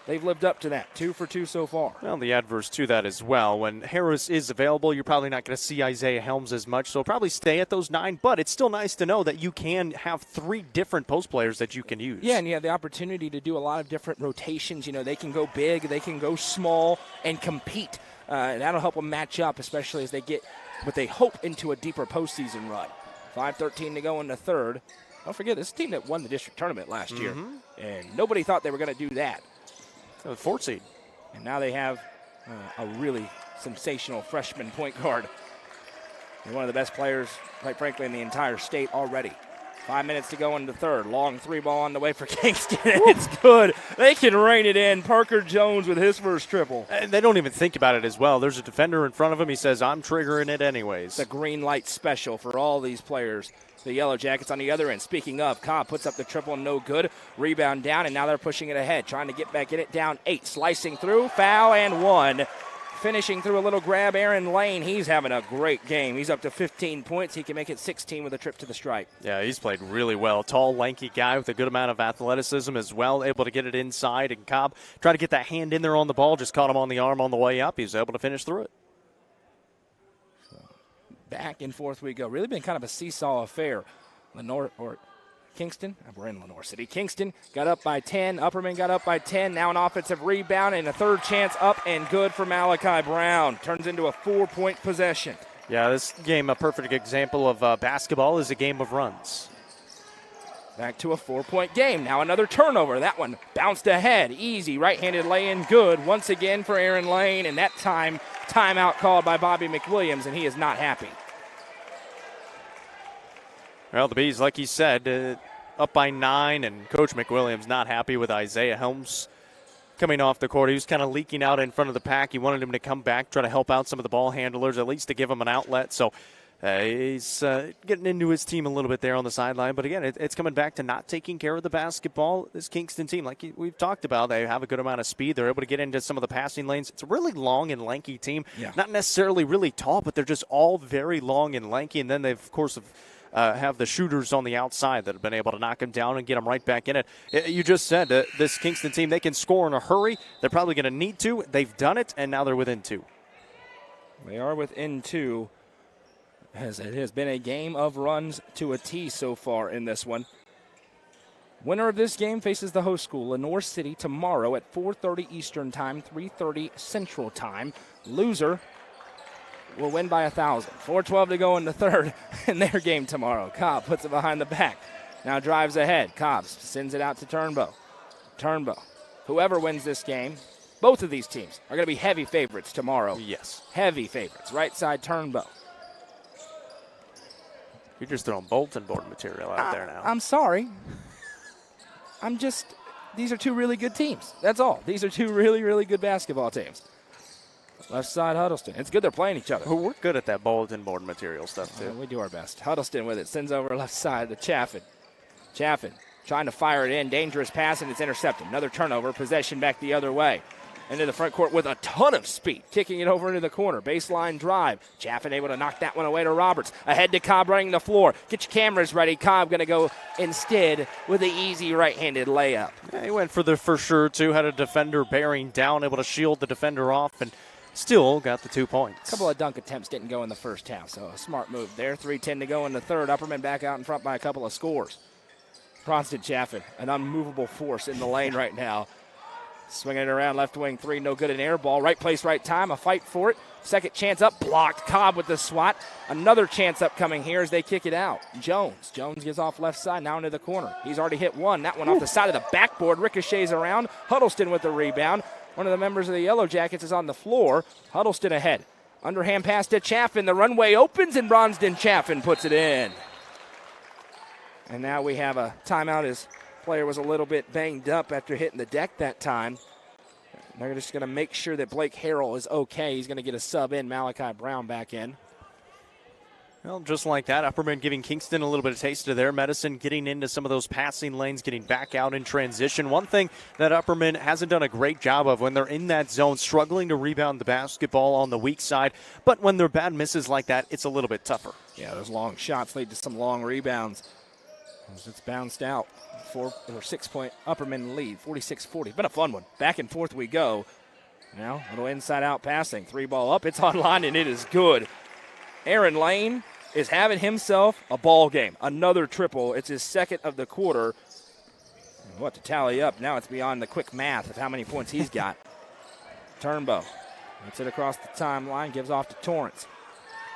they've lived up to that. 2 for 2 so far. Well, the adverse to that as well. When Harris is available, you're probably not going to see Isaiah Helms as much, so probably stay at those 9, but it's still nice to know that you can have 3 different post players that you can use. Yeah, and you have the opportunity to do a lot of different rotations. You know, they can go big, they can go small, and compete and that'll help them match up, especially as they get what they hope into a deeper postseason run. 5:13 to go in the third. Don't forget, this is a team that won the district tournament last year, and nobody thought they were going to do that. The 4th seed. And now they have a really sensational freshman point guard. He's one of the best players, quite frankly, in the entire state already. 5 minutes to go in the third. Long 3-ball on the way for Kingston. It's good. They can rein it in. Parker Jones with his first triple. And they don't even think about it as well. There's a defender in front of him. He says, I'm triggering it anyways. It's a green light special for all these players. The Yellow Jackets on the other end. Speaking of, Cobb puts up the triple, no good. Rebound down, and now they're pushing it ahead. Trying to get back in it, down 8. Slicing through, foul, and 1. Finishing through a little grab, Aaron Lane. He's having a great game. He's up to 15 points. He can make it 16 with a trip to the stripe. Yeah, he's played really well. Tall, lanky guy with a good amount of athleticism as well. Able to get it inside. And Cobb tried to get that hand in there on the ball. Just caught him on the arm on the way up. He was able to finish through it. Back and forth we go. Really been kind of a seesaw affair. Lenoir or Kingston, we're in Lenoir City. Kingston got up by 10. Upperman got up by 10. Now an offensive rebound and a third chance up and good for Malachi Brown. Turns into a 4-point possession. Yeah, this game, a perfect example of basketball, is a game of runs. Back to a 4-point game. Now another turnover. That one bounced ahead. Easy right-handed lay-in good once again for Aaron Lane. And that time, timeout called by Bobby McWilliams, and he is not happy. Well, the Bees, like he said, up by 9, and Coach McWilliams not happy with Isaiah Helms coming off the court. He was kind of leaking out in front of the pack. He wanted him to come back, try to help out some of the ball handlers, at least to give him an outlet. So he's getting into his team a little bit there on the sideline. But again, it's coming back to not taking care of the basketball. This Kingston team, like we've talked about, they have a good amount of speed. They're able to get into some of the passing lanes. It's a really long and lanky team. Yeah. Not necessarily really tall, but they're just all very long and lanky. And then they've, of course, have the shooters on the outside that have been able to knock them down and get them right back in it. You just said this Kingston team, they can score in a hurry. They're probably going to need to. They've done it, and now they're within 2. They are within 2. As it has been a game of runs to a T so far in this one. Winner of this game faces the host school, Lenoir City, tomorrow at 4:30 Eastern Time, 3:30 Central Time. Loser will win by 1,000. 4:12 to go in the third in their game tomorrow. Cobb puts it behind the back. Now drives ahead. Cobb sends it out to Turnbow. Turnbow. Whoever wins this game, both of these teams are going to be heavy favorites tomorrow. Yes. Heavy favorites. Right side Turnbow. You're just throwing bulletin board material out there now. I'm sorry. These are 2 really good teams. That's all. These are 2 really, really good basketball teams. Left side, Huddleston. It's good they're playing each other. We're good at that bulletin board material stuff, too. We do our best. Huddleston with it. Sends over left side to Chaffin. Chaffin trying to fire it in. Dangerous pass, and it's intercepted. Another turnover. Possession back the other way. Into the front court with a ton of speed. Kicking it over into the corner. Baseline drive. Chaffin able to knock that one away to Roberts. Ahead to Cobb running the floor. Get your cameras ready. Cobb going to go instead with the easy right-handed layup. Yeah, he went for the for sure, too. Had a defender bearing down, able to shield the defender off, and still got the 2 points. A couple of dunk attempts didn't go in the first half, so a smart move there. 3:10 to go in the third. Upperman back out in front by a couple of scores. Bronston Chaffin, an unmovable force in the lane right now. Swinging it around, left wing 3, no good, an air ball. Right place, right time, a fight for it. Second chance up, blocked. Cobb with the swat. Another chance up coming here as they kick it out. Jones gets off left side, now into the corner. He's already hit one. That one off the side of the backboard, ricochets around. Huddleston with the rebound. One of the members of the Yellow Jackets is on the floor. Huddleston ahead. Underhand pass to Chaffin. The runway opens, and Bronston Chaffin puts it in. And now we have a timeout. His player was a little bit banged up after hitting the deck that time. They're just going to make sure that Blake Harrell is okay. He's going to get a sub in, Malachi Brown back in. Well, just like that, Upperman giving Kingston a little bit of taste of their medicine, getting into some of those passing lanes, getting back out in transition. One thing that Upperman hasn't done a great job of when they're in that zone, struggling to rebound the basketball on the weak side. But when they're bad misses like that, it's a little bit tougher. Yeah, those long shots lead to some long rebounds. As it's bounced out. 4 or 6 point Upperman lead, 46-40. Been a fun one. Back and forth we go. Now, a little inside out passing. 3-ball up. It's online, and it is good. Aaron Lane is having himself a ball game. Another triple. It's his second of the quarter. What to tally up. Now it's beyond the quick math of how many points he's got. Turnbow Gets it across the timeline, gives off to Torrance.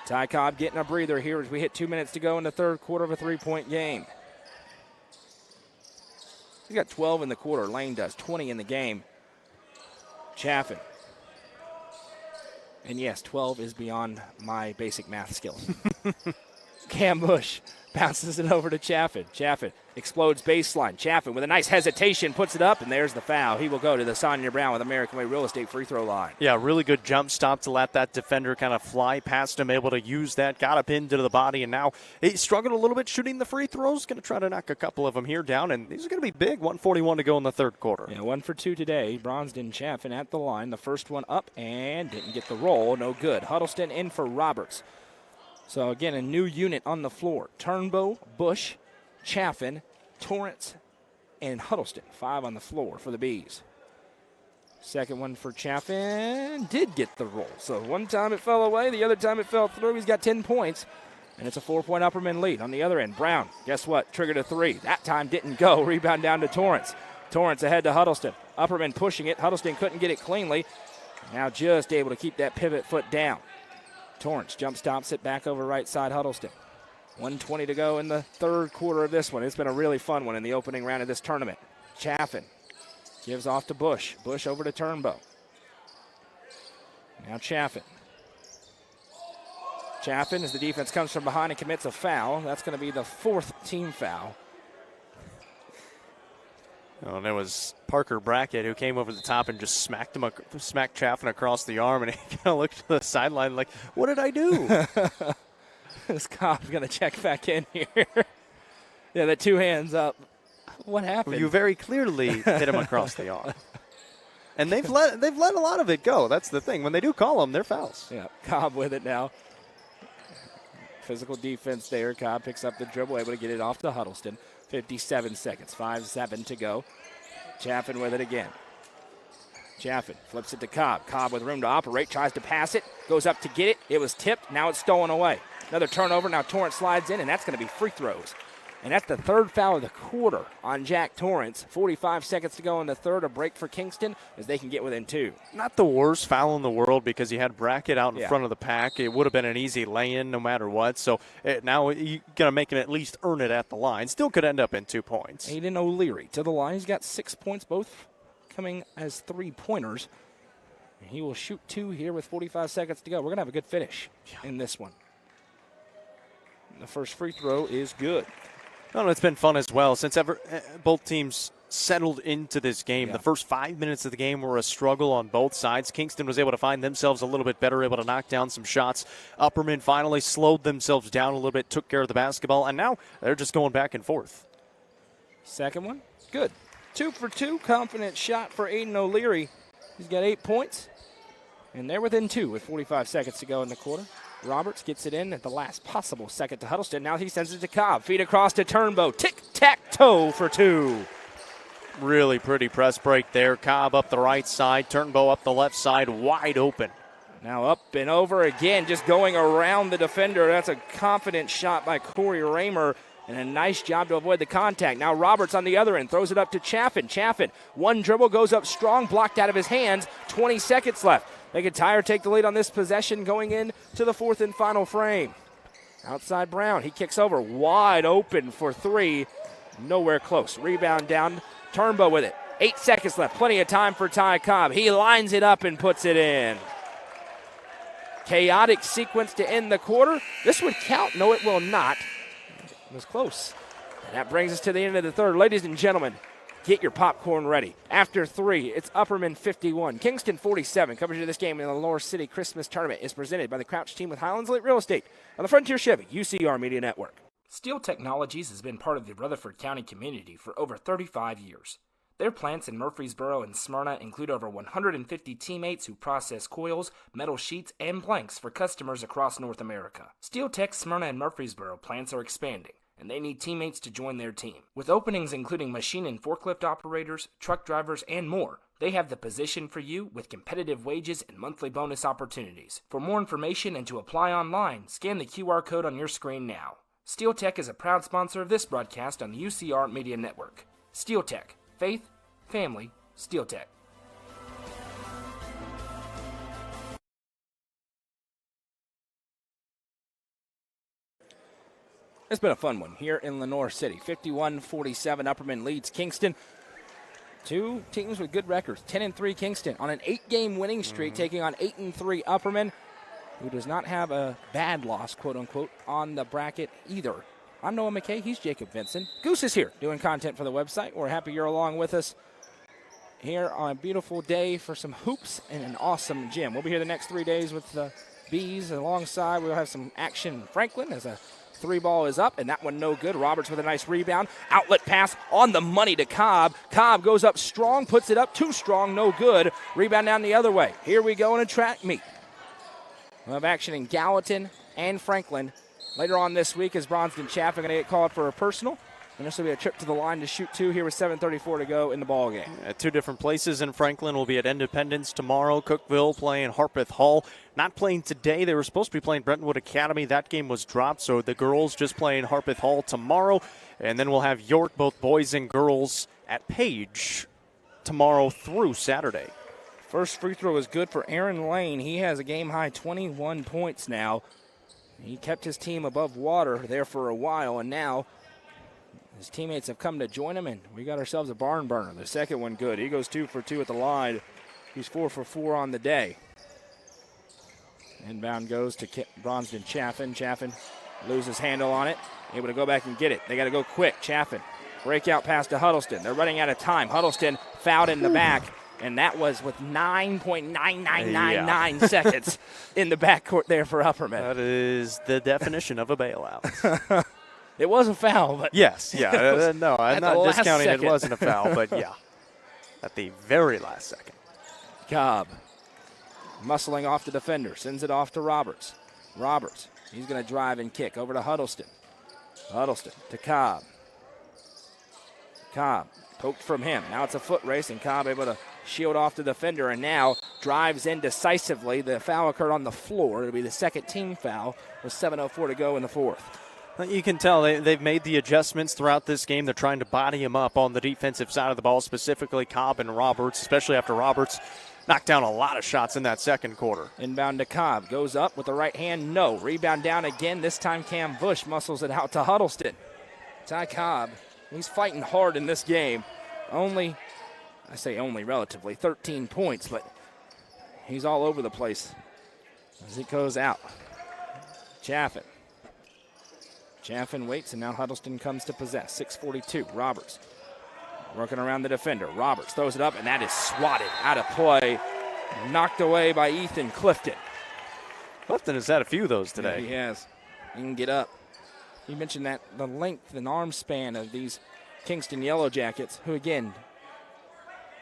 Ty Cobb getting a breather here as we hit 2 minutes to go in the third quarter of a 3-point game. He's got 12 in the quarter. Lane does 20 in the game. Chaffin. And yes, 12 is beyond my basic math skills. Cam Bush bounces it over to Chaffin. Chaffin explodes baseline. Chaffin with a nice hesitation puts it up, and there's the foul. He will go to the Sonia Brown with American Way Real Estate free throw line. Yeah, really good jump stop to let that defender kind of fly past him, able to use that, got up into the body, and now he struggled a little bit shooting the free throws. Going to try to knock a couple of them here down, and these are going to be big. 1:41 to go in the third quarter. Yeah, 1 for 2 today. Bronsden Chaffin at the line. The first one up and didn't get the roll. No good. Huddleston in for Roberts. So, again, a new unit on the floor. Turnbow, Bush, Chaffin, Torrance, and Huddleston. 5 on the floor for the Bees. Second one for Chaffin did get the roll. So one time it fell away, the other time it fell through. He's got 10 points, and it's a 4-point Upperman lead. On the other end, Brown, guess what? Triggered a 3. That time didn't go. Rebound down to Torrance. Torrance ahead to Huddleston. Upperman pushing it. Huddleston couldn't get it cleanly. Now just able to keep that pivot foot down. Torrance jump stops it back over right side Huddleston. 1:20 to go in the third quarter of this one. It's been a really fun one in the opening round of this tournament. Chaffin gives off to Bush. Bush over to Turnbow. Now Chaffin. Chaffin, as the defense comes from behind and commits a foul. That's going to be the 4th team foul. Oh, and it was Parker Brackett who came over the top and just smacked Chaffin across the arm, and he kind of looked to the sideline like, what did I do? This cop's going to check back in here. Yeah, the 2 hands up. What happened? You very clearly hit him across the arm. And they've let a lot of it go. That's the thing. When they do call them, they're fouls. Yeah, Cobb with it now. Physical defense there. Cobb picks up the dribble, able to get it off to Huddleston. 57 seconds, 5-7 to go. Chaffin with it again. Chaffin flips it to Cobb. Cobb with room to operate, tries to pass it, goes up to get it. It was tipped, now it's stolen away. Another turnover, now Torrance slides in, and that's going to be free throws. And that's the 3rd foul of the quarter on Jack Torrance. 45 seconds to go in the third, a break for Kingston as they can get within 2. Not the worst foul in the world because he had Brackett out in front of the pack. It would have been an easy lay-in no matter what. So now you're going to make him at least earn it at the line. Still could end up in 2 points. Aiden O'Leary to the line. He's got 6 points, both coming as 3-pointers. He will shoot 2 here with 45 seconds to go. We're going to have a good finish in this one. The first free throw is good. No, it's been fun as well. Since both teams settled into this game, the first 5 minutes of the game were a struggle on both sides. Kingston was able to find themselves a little bit better, able to knock down some shots. Upperman finally slowed themselves down a little bit, took care of the basketball, and now they're just going back and forth. Second one, good. 2 for 2, confident shot for Aiden O'Leary. He's got 8 points, and they're within 2 with 45 seconds to go in the quarter. Roberts gets it in at the last possible second to Huddleston. Now he sends it to Cobb. Feed across to Turnbow. Tic-tac-toe for 2. Really pretty press break there. Cobb up the right side. Turnbow up the left side. Wide open. Now up and over again, just going around the defender. That's a confident shot by Corey Raymer. And a nice job to avoid the contact. Now Roberts on the other end throws it up to Chaffin. Chaffin, one dribble, goes up strong, blocked out of his hands. 20 seconds left. McIntyre take the lead on this possession going into the 4th and final frame. Outside Brown, he kicks over, wide open for 3. Nowhere close. Rebound down. Turnbow with it. 8 seconds left. Plenty of time for Ty Cobb. He lines it up and puts it in. Chaotic sequence to end the quarter. This would count. No, it will not. It was close. And that brings us to the end of the third. Ladies and gentlemen, get your popcorn ready. After 3, it's Upperman 51, Kingston 47. Coverage of this game in the Lenoir City Christmas Tournament is presented by the Crouch team with Highlands Elite Real Estate on the Frontier Chevy UCR Media Network. Steel Technologies has been part of the Rutherford County community for over 35 years. Their plants in Murfreesboro and Smyrna include over 150 teammates who process coils, metal sheets, and blanks for customers across North America. Steel Tech's Smyrna and Murfreesboro plants are expanding, and they need teammates to join their team. With openings including machine and forklift operators, truck drivers, and more, they have the position for you with competitive wages and monthly bonus opportunities. For more information and to apply online, scan the QR code on your screen now. Steel Tech is a proud sponsor of this broadcast on the UCR Media Network. Steel Tech. Faith, family, Steel Tech. It's been a fun one here in Lenoir City. 51-47, Upperman leads Kingston. Two teams with good records. 10-3 Kingston on an 8-game winning streak, taking on 8-3 Upperman, who does not have a bad loss, quote-unquote, on the bracket either. I'm Noah McKay. He's Jacob Vinson. Goose is here doing content for the website. We're happy you're along with us here on a beautiful day for some hoops and an awesome gym. We'll be here the next 3 days with the Bees. Alongside, we'll have some action in Franklin as a 3-ball is up, and that one no good. Roberts with a nice rebound. Outlet pass on the money to Cobb. Cobb goes up strong, puts it up too strong, no good. Rebound down the other way. Here we go in a track meet. We'll have action in Gallatin and Franklin. Later on this week, as Bronston Chaffin going to get called for a personal. And this will be a trip to the line to shoot two here with 7:34 to go in the ball game. At two different places in Franklin. We'll be at Independence tomorrow. Cookeville playing Harpeth Hall. Not playing today. They were supposed to be playing Brentwood Academy. That game was dropped, so the girls just playing Harpeth Hall tomorrow. And then we'll have York, both boys and girls, at Page tomorrow through Saturday. First free throw is good for Aaron Lane. He has a game-high 21 points now. He kept his team above water there for a while, and now his teammates have come to join him, and we got ourselves a barn burner. The second one good. He goes 2 for 2 at the line. He's 4 for 4 on the day. Inbound goes to Bronston Chaffin. Chaffin loses handle on it. Able to go back and get it. They got to go quick. Chaffin. Breakout pass to Huddleston. They're running out of time. Huddleston fouled in the back, and that was with 9.9999 seconds in the backcourt there for Upperman. That is the definition of a bailout. It was a foul, but yes, yeah. No, I'm not discounting second. it wasn't a foul, but yeah, at the very last second. Cobb muscling off the defender, sends it off to Roberts. Roberts, he's going to drive and kick over to Huddleston. Huddleston to Cobb. Cobb poked from him. Now it's a foot race, and Cobb able to shield off the defender, and now drives in decisively. The foul occurred on the floor. It'll be the second team foul with 7:04 to go in the fourth. You can tell they've made the adjustments throughout this game. They're trying to body him up on the defensive side of the ball, specifically Cobb and Roberts, especially after Roberts knocked down a lot of shots in that second quarter. Inbound to Cobb. Goes up with the right hand. No. Rebound down again. This time Cam Bush muscles it out to Huddleston. Ty Cobb, he's fighting hard in this game. Only relatively, 13 points, but he's all over the place as he goes out. Chaffin. Chaffin waits, and now Huddleston comes to possess. 6:42. Roberts working around the defender. Roberts throws it up, and that is swatted out of play. Knocked away by Ethan Clifton. Clifton has had a few of those today. Yeah, he has. He can get up. You mentioned that the length and arm span of these Kingston Yellow Jackets, who, again,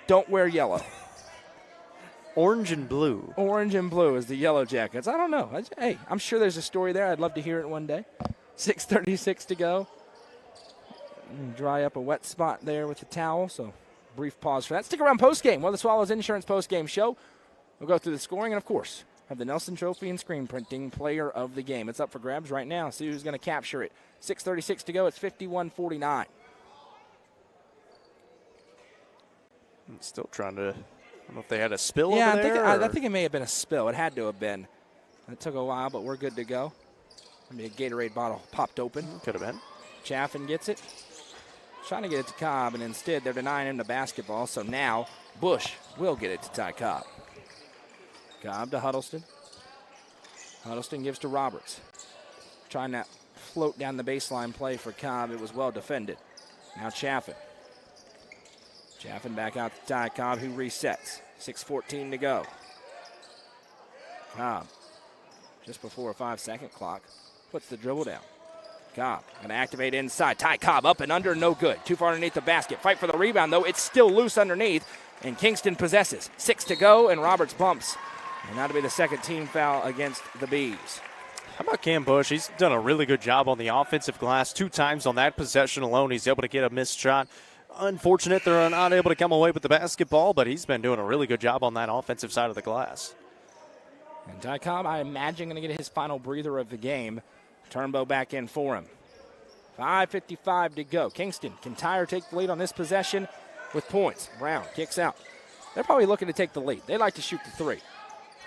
don't wear yellow. Orange and blue. Orange and blue is the Yellow Jackets. I don't know. Hey, I'm sure there's a story there. I'd love to hear it one day. 6:36 to go. Dry up a wet spot there with the towel, so brief pause for that. Stick around postgame. Well, the Swallows Insurance postgame show. We'll go through the scoring and, of course, have the Nelson Trophy and screen printing player of the game. It's up for grabs right now. See who's going to capture it. 6:36 to go. It's 51-49. I'm still trying to. I don't know if they had a spill over there. I think it may have been a spill. It had to have been. It took a while, but we're good to go. Maybe a Gatorade bottle popped open. Could have been. Chaffin gets it. Trying to get it to Cobb, and instead they're denying him the basketball. So now Bush will get it to Ty Cobb. Cobb to Huddleston. Huddleston gives to Roberts. Trying to float down the baseline play for Cobb. It was well defended. Now Chaffin. Chaffin back out to Ty Cobb, who resets. 6:14 to go. Cobb, just before a 5-second clock, puts the dribble down. Cobb going to activate inside. Ty Cobb up and under, no good. Too far underneath the basket. Fight for the rebound, though. It's still loose underneath, and Kingston possesses. 6 to go, and Roberts bumps. And that'll be the second team foul against the Bees. How about Cam Bush? He's done a really good job on the offensive glass. 2 times on that possession alone, he's able to get a missed shot. Unfortunate they're not able to come away with the basketball, but he's been doing a really good job on that offensive side of the glass. And Ty Cobb, I imagine, going to get his final breather of the game. Turnbow back in for him. 5:55 to go. Kingston can tie or take the lead on this possession with points. Brown kicks out. They're probably looking to take the lead. They like to shoot the three.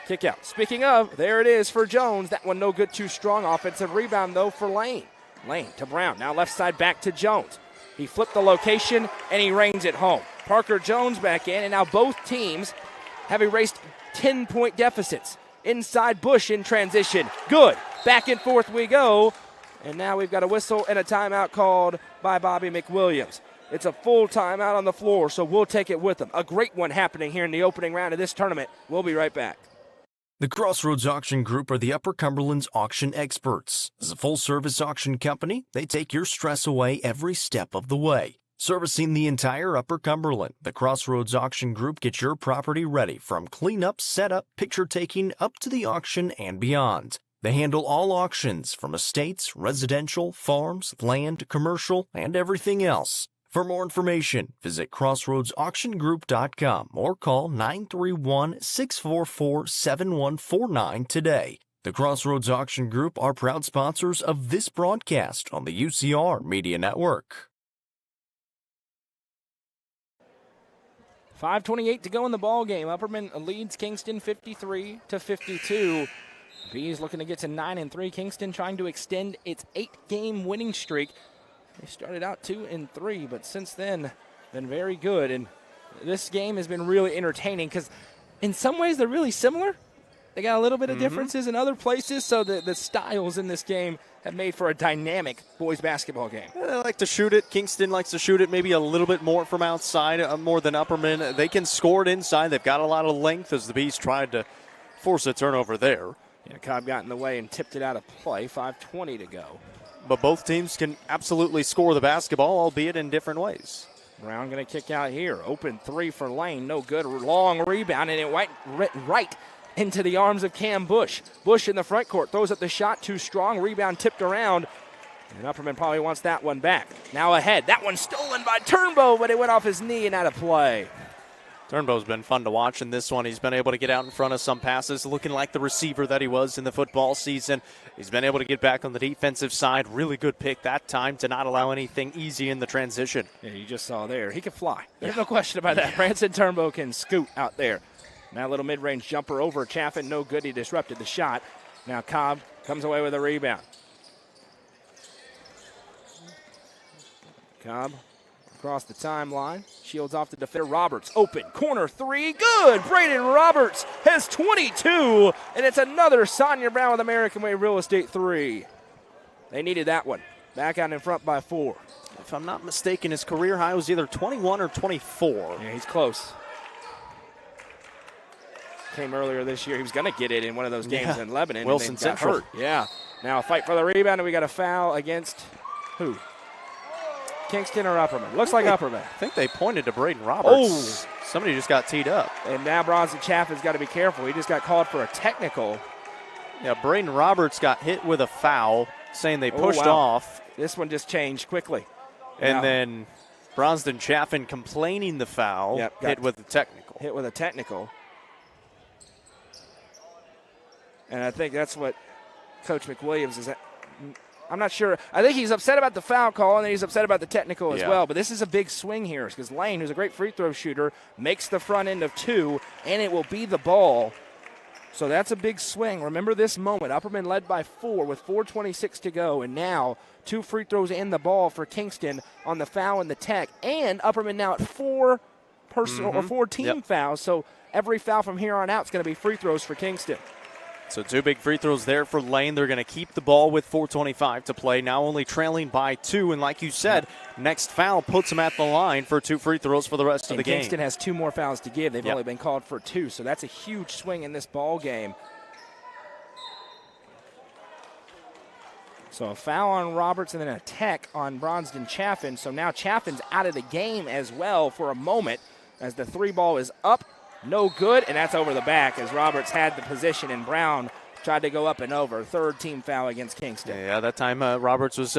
Kick out. Speaking of, there it is for Jones. That one no good, too strong. Offensive rebound, though, for Lane. Lane to Brown. Now left side back to Jones. He flipped the location, and he reigns it home. Parker Jones back in, and now both teams have erased 10-point deficits. Inside Bush in transition. Good. Back and forth we go. And now we've got a whistle and a timeout called by Bobby McWilliams. It's a full timeout on the floor, so we'll take it with them. A great one happening here in the opening round of this tournament. We'll be right back. The Crossroads Auction Group are the Upper Cumberland's auction experts. As a full-service auction company, they take your stress away every step of the way. Servicing the entire Upper Cumberland, the Crossroads Auction Group gets your property ready from cleanup, setup, picture-taking, up to the auction and beyond. They handle all auctions from estates, residential, farms, land, commercial, and everything else. For more information, visit crossroadsauctiongroup.com or call 931-644-7149 today. The Crossroads Auction Group are proud sponsors of this broadcast on the UCR Media Network. 5:28 to go in the ball game. Upperman leads Kingston 53-52. Bees looking to get to 9-3. Kingston trying to extend its 8-game winning streak. They started out 2-3, but since then, been very good. And this game has been really entertaining because in some ways they're really similar. They got a little bit of differences in other places, so the styles in this game have made for a dynamic boys basketball game. They like to shoot it. Kingston likes to shoot it maybe a little bit more from outside, more than Upperman. They can score it inside. They've got a lot of length as the Bees tried to force a turnover there. Yeah, Cobb got in the way and tipped it out of play. 5:20 to go. But both teams can absolutely score the basketball, albeit in different ways. Brown going to kick out here. Open three for Lane. No good. Long rebound, and it went right into the arms of Cam Bush. Bush in the front court. Throws up the shot. Too strong. Rebound tipped around. And Upperman probably wants that one back. Now ahead. That one stolen by Turnbow, but it went off his knee and out of play. Turnbow's been fun to watch in this one. He's been able to get out in front of some passes, looking like the receiver that he was in the football season. He's been able to get back on the defensive side. Really good pick that time to not allow anything easy in the transition. Yeah, you just saw there. He can fly. There's no question about that. Branson Turnbow can scoot out there. Now a little mid-range jumper over Chaffin. No good. He disrupted the shot. Now Cobb comes away with a rebound. Cobb across the timeline. Shields off the defender. Roberts open. Corner three. Good. Braden Roberts has 22. And it's another Sonia Brown with American Way Real Estate three. They needed that one. Back out in front by 4. If I'm not mistaken, his career high was either 21 or 24. Yeah, he's close. Came earlier this year. He was going to get it in one of those games in Lebanon. Wilson and got Central. hurt. Yeah. Now a fight for the rebound, and we got a foul against who? Kingston or Upperman? Looks like Upperman. I think they pointed to Braden Roberts. Oh. Somebody just got teed up. And now Bronson Chaffin's got to be careful. He just got called for a technical. Yeah, Braden Roberts got hit with a foul, saying they pushed off. This one just changed quickly. And then Bronston Chaffin complaining the foul, hit with a technical. Hit with a technical. And I think that's what Coach McWilliams is at. I'm not sure. I think he's upset about the foul call, and then he's upset about the technical as well. But this is a big swing here because Lane, who's a great free throw shooter, makes the front end of 2, and it will be the ball. So that's a big swing. Remember this moment. Upperman led by 4 with 4:26 to go, and now 2 free throws and the ball for Kingston on the foul and the tech. And Upperman now at 4 personal or 4 team fouls. So every foul from here on out is going to be free throws for Kingston. So 2 big free throws there for Lane. They're going to keep the ball with 4:25 to play. Now only trailing by 2. And like you said, next foul puts them at the line for 2 free throws for the rest of the game. Kingston has 2 more fouls to give. They've only been called for 2. So that's a huge swing in this ball game. So a foul on Roberts and then a tech on Bronston Chaffin. So now Chaffin's out of the game as well for a moment as the 3 ball is up. No good, and that's over the back as Roberts had the position and Brown tried to go up and over. 3rd team foul against Kingston. Yeah, that time Roberts was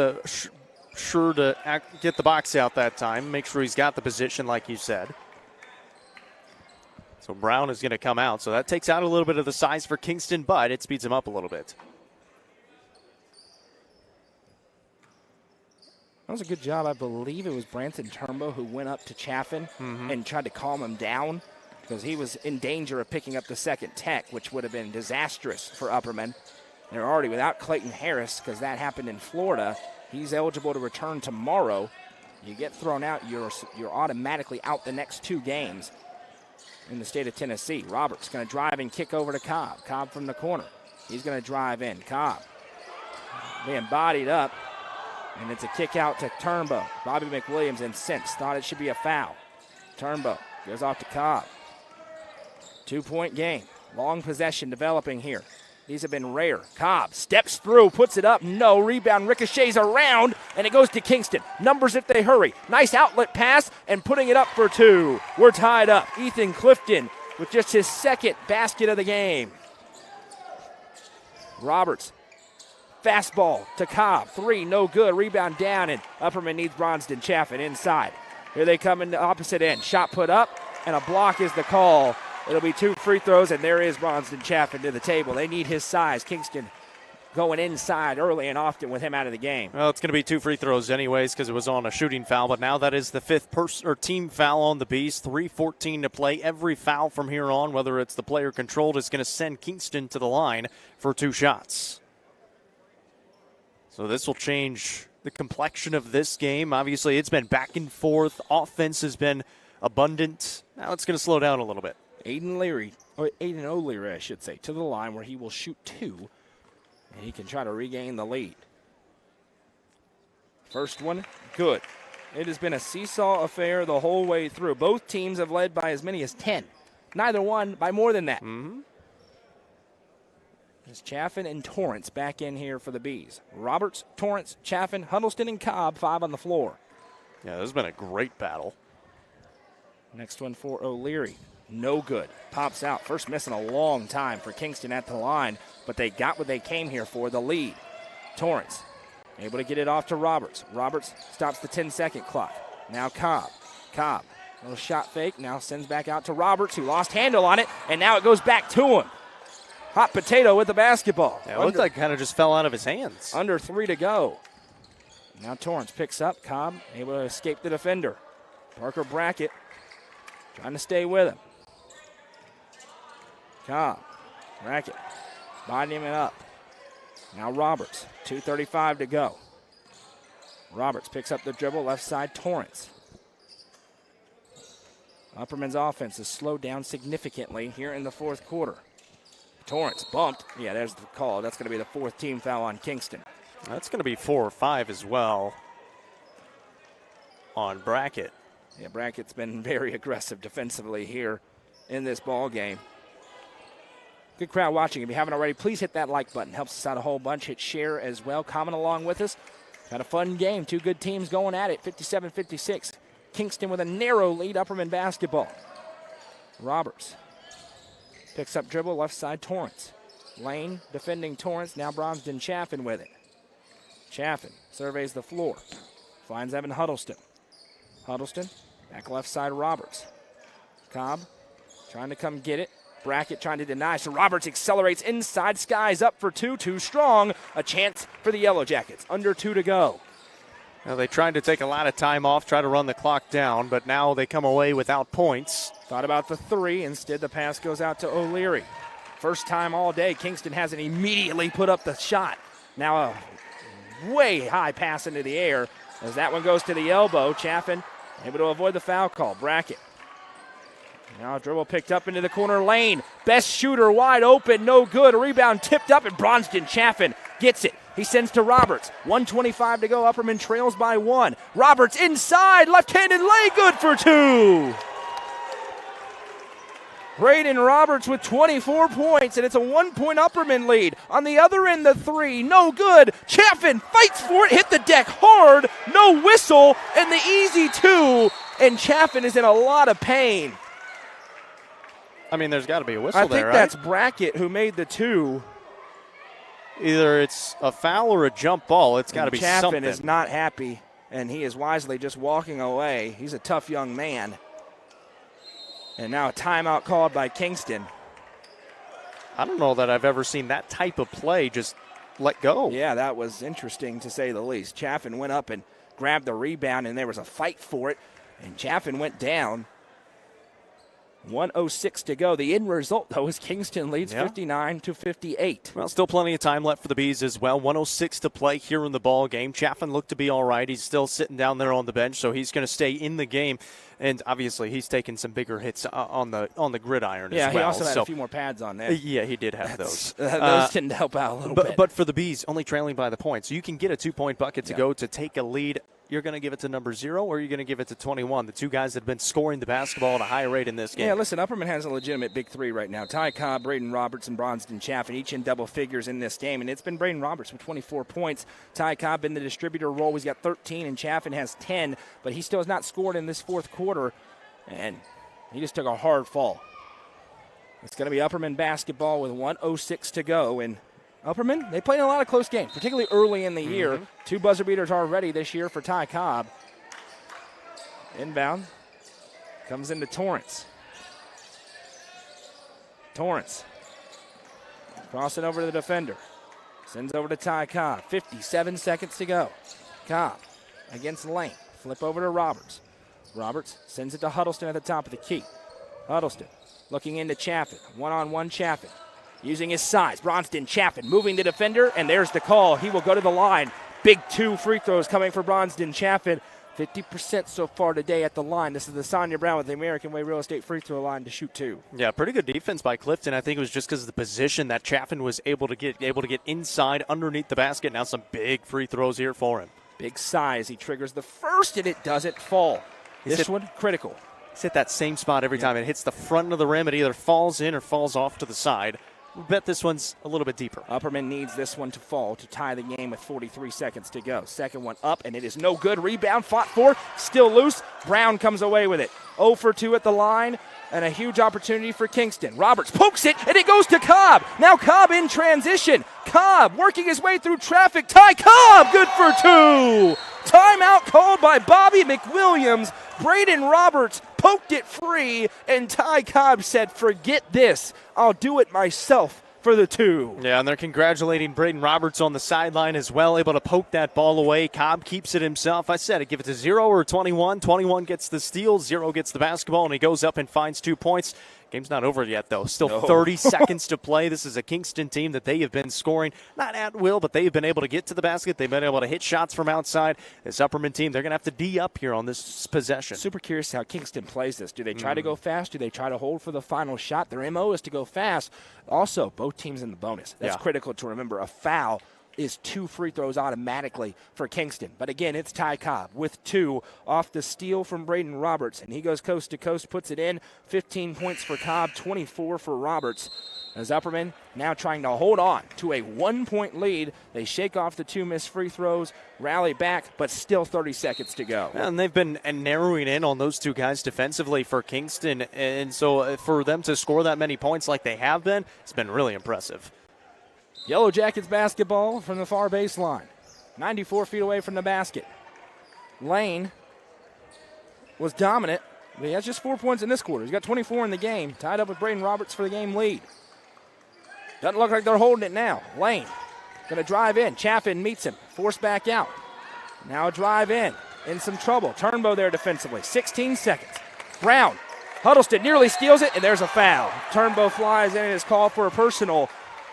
sure to get the box out that time, make sure he's got the position like you said. So Brown is going to come out. So that takes out a little bit of the size for Kingston, but it speeds him up a little bit. That was a good job. I believe it was Branson Turnbow who went up to Chaffin and tried to calm him down, because he was in danger of picking up the second tech, which would have been disastrous for Upperman. They're already without Clayton Harris because that happened in Florida, He's eligible to return tomorrow. You get thrown out, you're automatically out the next 2 games in the state of Tennessee. Roberts going to drive and kick over to Cobb. Cobb from the corner. He's going to drive in. Cobb being bodied up, and it's a kick out to Turnbow. Bobby McWilliams incensed, thought it should be a foul. Turnbow goes off to Cobb. 2-point game. Long possession developing here. These have been rare. Cobb steps through, puts it up. No. Rebound ricochets around, and it goes to Kingston. Numbers if they hurry. Nice outlet pass, and putting it up for 2. We're tied up. Ethan Clifton with just his 2nd basket of the game. Roberts, fastball to Cobb. 3, no good. Rebound down, and Upperman needs Bronston Chaffin inside. Here they come in the opposite end. Shot put up, and a block is the call. It'll be 2 free throws, and there is Bronston Chaffin to the table. They need his size. Kingston going inside early and often with him out of the game. Well, it's going to be 2 free throws anyways because it was on a shooting foul, but now that is the 5th team foul on the Bees. 3:14 to play. Every foul from here on, whether it's the player controlled, is going to send Kingston to the line for 2 shots. So this will change the complexion of this game. Obviously, it's been back and forth. Offense has been abundant. Now it's going to slow down a little bit. Aiden O'Leary, I should say, to the line where he will shoot 2, and he can try to regain the lead. First one, good. It has been a seesaw affair the whole way through. Both teams have led by as many as 10. Neither one by more than that. There's Chaffin and Torrance back in here for the Bees. Roberts, Torrance, Chaffin, Huddleston, and Cobb, 5 on the floor. Yeah, this has been a great battle. Next one for O'Leary. No good. Pops out. First miss in a long time for Kingston at the line, but they got what they came here for, the lead. Torrance able to get it off to Roberts. Roberts stops the 10-second clock. Now Cobb. Cobb, little shot fake, now sends back out to Roberts, who lost handle on it, and now it goes back to him. Hot potato with the basketball. Yeah, it looked like it kind of just fell out of his hands. Under 3 to go. Now Torrance picks up. Cobb able to escape the defender. Parker Brackett trying to stay with him. Cobb, Brackett, bodying him up. Now Roberts, 2:35 to go. Roberts picks up the dribble, left side, Torrance. Upperman's offense has slowed down significantly here in the 4th quarter. Torrance bumped. Yeah, there's the call. That's going to be the 4th team foul on Kingston. That's going to be 4 or 5 as well on Brackett. Yeah, Brackett's been very aggressive defensively here in this ball game. Good crowd watching. If you haven't already, please hit that like button. Helps us out a whole bunch. Hit share as well. Comment along with us. Got a fun game. 2 good teams going at it. 57-56. Kingston with a narrow lead. Upperman basketball. Roberts picks up dribble. Left side, Torrance. Lane defending Torrance. Now Bronston Chaffin with it. Chaffin surveys the floor. Finds Evan Huddleston. Huddleston, back left side, Roberts. Cobb trying to come get it. Brackett trying to deny, so Roberts accelerates inside. Skies up for 2, too strong. A chance for the Yellow Jackets. Under 2 to go. Well, they tried to take a lot of time off, try to run the clock down, but now they come away without points. Thought about the 3. Instead, the pass goes out to O'Leary. First time all day, Kingston hasn't immediately put up the shot. Now a way high pass into the air as that one goes to the elbow. Chaffin able to avoid the foul call. Brackett. Now a dribble picked up into the corner lane. Best shooter wide open, no good. A rebound tipped up, and Bronston Chaffin gets it. He sends to Roberts. 1:25 to go. Upperman trails by 1. Roberts inside, left-handed lay, good for 2. Braden Roberts with 24 points, and it's a 1-point Upperman lead. On the other end, the 3, no good. Chaffin fights for it, hit the deck hard, no whistle, and the easy 2, and Chaffin is in a lot of pain. I mean, there's got to be a whistle there, right? I think that's Brackett who made the 2. Either it's a foul or a jump ball. It's got to be something. Chaffin is not happy, and he is wisely just walking away. He's a tough young man. And now a timeout called by Kingston. I don't know that I've ever seen that type of play just let go. Yeah, that was interesting to say the least. Chaffin went up and grabbed the rebound, and there was a fight for it, and Chaffin went down. 1:06 to go. The end result, though, is Kingston leads 59-58. Well, still plenty of time left for the Bees as well. 1:06 to play here in the ball game. Chaffin looked to be all right. He's still sitting down there on the bench, so he's going to stay in the game. And obviously, he's taken some bigger hits on the gridiron as well. Yeah, he also had a few more pads on there. Yeah, he did have those. Those tend to help out a little bit. But for the Bees, only trailing by the points. So you can get a 2-point bucket to go to take a lead. You're going to give it to number 0 or you're going to give it to 21, the two guys that have been scoring the basketball at a high rate in this game. Yeah, listen, Upperman has a legitimate big three right now. Ty Cobb, Braden Roberts, and Bronston Chaffin, each in double figures in this game. And it's been Braden Roberts with 24 points. Ty Cobb in the distributor role. He's got 13, and Chaffin has 10. But he still has not scored in this fourth quarter. And he just took a hard fall. It's going to be Upperman basketball with 1:06 to go. And Upperman, they played in a lot of close games, particularly early in the year. 2 buzzer beaters already this year for Ty Cobb. Inbound. Comes into Torrance. Torrance. Crossing over to the defender. Sends over to Ty Cobb. 57 seconds to go. Cobb against Lane. Flip over to Roberts. Roberts sends it to Huddleston at the top of the key. Huddleston looking into Chaffin. One-on-one Chaffin. Using his size. Bronston Chaffin moving the defender, and there's the call. He will go to the line. Big 2 free throws coming for Bronston Chaffin. 50% so far today at the line. This is the Sonia Brown with the American Way Real Estate free throw line to shoot 2. Yeah, pretty good defense by Clifton. I think it was just because of the position that Chaffin was able to get inside underneath the basket. Now some big free throws here for him. Big size. He triggers the first, and it doesn't fall. This one, critical. He's hit that same spot every time. It hits the front of the rim. It either falls in or falls off to the side. We'll bet this one's a little bit deeper. Upperman needs this one to fall to tie the game with 43 seconds to go. Second one up, and it is no good. Rebound, fought for, still loose. Brown comes away with it. 0 for 2 at the line, and a huge opportunity for Kingston. Roberts pokes it, and it goes to Cobb. Now Cobb in transition. Cobb working his way through traffic. Ty Cobb, good for 2. Timeout called by Bobby McWilliams. Braden Roberts poked it free, and Ty Cobb said, forget this. I'll do it myself for the 2. Yeah, and they're congratulating Braden Roberts on the sideline as well, able to poke that ball away. Cobb keeps it himself. I said it, give it to 0 or 21. 21 gets the steal, 0 gets the basketball, and he goes up and finds 2 points. Game's not over yet, though. Still 30 seconds to play. This is a Kingston team that they have been scoring, not at will, but they've been able to get to the basket. They've been able to hit shots from outside. This Upperman team, they're going to have to D up here on this possession. Super curious how Kingston plays this. Do they try to go fast? Do they try to hold for the final shot? Their MO is to go fast. Also, both teams in the bonus. That's critical to remember. A foul is 2 free throws automatically for Kingston. But again, it's Ty Cobb with 2 off the steal from Braden Roberts. And he goes coast to coast, puts it in. 15 points for Cobb, 24 for Roberts. As Upperman now trying to hold on to a 1-point lead. They shake off the 2 missed free throws, rally back, but still 30 seconds to go. And they've been narrowing in on those 2 guys defensively for Kingston. And so for them to score that many points like they have been, it's been really impressive. Yellow Jackets basketball from the far baseline. 94 feet away from the basket. Lane was dominant, but he has just 4 points in this quarter. He's got 24 in the game, tied up with Braden Roberts for the game lead. Doesn't look like they're holding it now. Lane going to drive in. Chaffin meets him, forced back out. Now a drive in some trouble. Turnbow there defensively. 16 seconds. Brown, Huddleston nearly steals it, and there's a foul. Turnbow flies in and is called for a personal.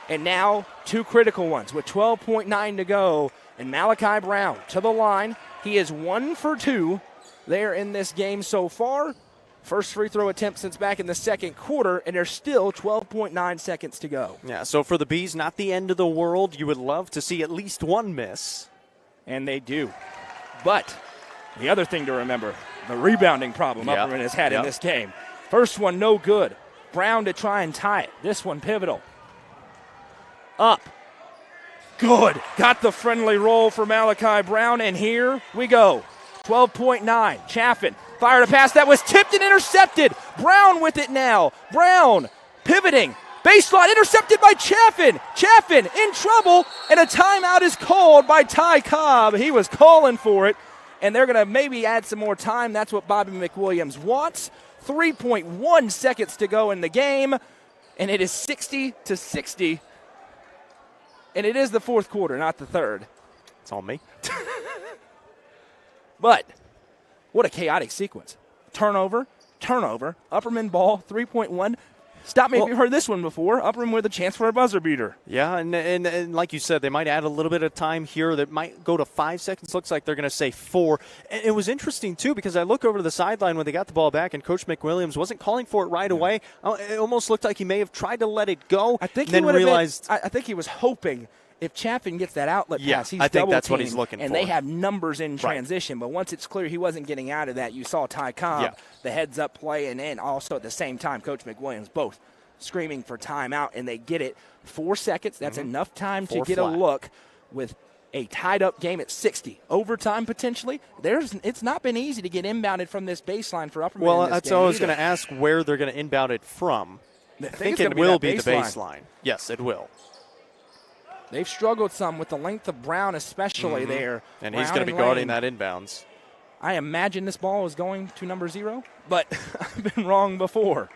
And now 2 critical ones with 12.9 to go. And Malachi Brown to the line. He is 1 for 2 there in this game so far. First free throw attempt since back in the second quarter, and there's still 12.9 seconds to go. Yeah, so for the Bees, not the end of the world. You would love to see at least 1 miss. And they do. But the other thing to remember, the rebounding problem Upperman has had in this game. First one, no good. Brown to try and tie it. This one, pivotal. Up. Good. Got the friendly roll for Malachi Brown, and here we go. 12.9. Chaffin fired a pass that was tipped and intercepted. Brown with it now. Brown pivoting. Baseline intercepted by Chaffin. Chaffin in trouble, and a timeout is called by Ty Cobb. He was calling for it, and they're going to maybe add some more time. That's what Bobby McWilliams wants. 3.1 seconds to go in the game, and it is 60-60. And it is the fourth quarter, not the third. It's on me. But what a chaotic sequence. Turnover, turnover. Upperman ball, 3.1. Stop me if you've heard this one before. Upperman with a chance for a buzzer beater. Yeah, and like you said, they might add a little bit of time here. That might go to 5 seconds. Looks like they're going to say 4. And it was interesting, too, because I look over to the sideline when they got the ball back, and Coach McWilliams wasn't calling for it right away. It almost looked like he may have tried to let it go. I think then realized. I think he was hoping if Chaffin gets that outlet pass, he's I think double that's what teamed, he's looking and for. they have numbers in transition. But once it's clear he wasn't getting out of that, you saw Ty Cobb, the heads-up play, and then also at the same time, Coach McWilliams, both screaming for timeout, and they get it. 4 seconds, that's enough time to get a look with a tied-up game at 60. Overtime, potentially. It's not been easy to get inbounded from this baseline for Upperman. Well, that's what I was going to ask, where they're going to inbound it from. I think it will be the baseline. Yes, it will. They've struggled some with the length of Brown, especially there. And he's going to be guarding that inbounds. I imagine this ball is going to number 0, but I've been wrong before.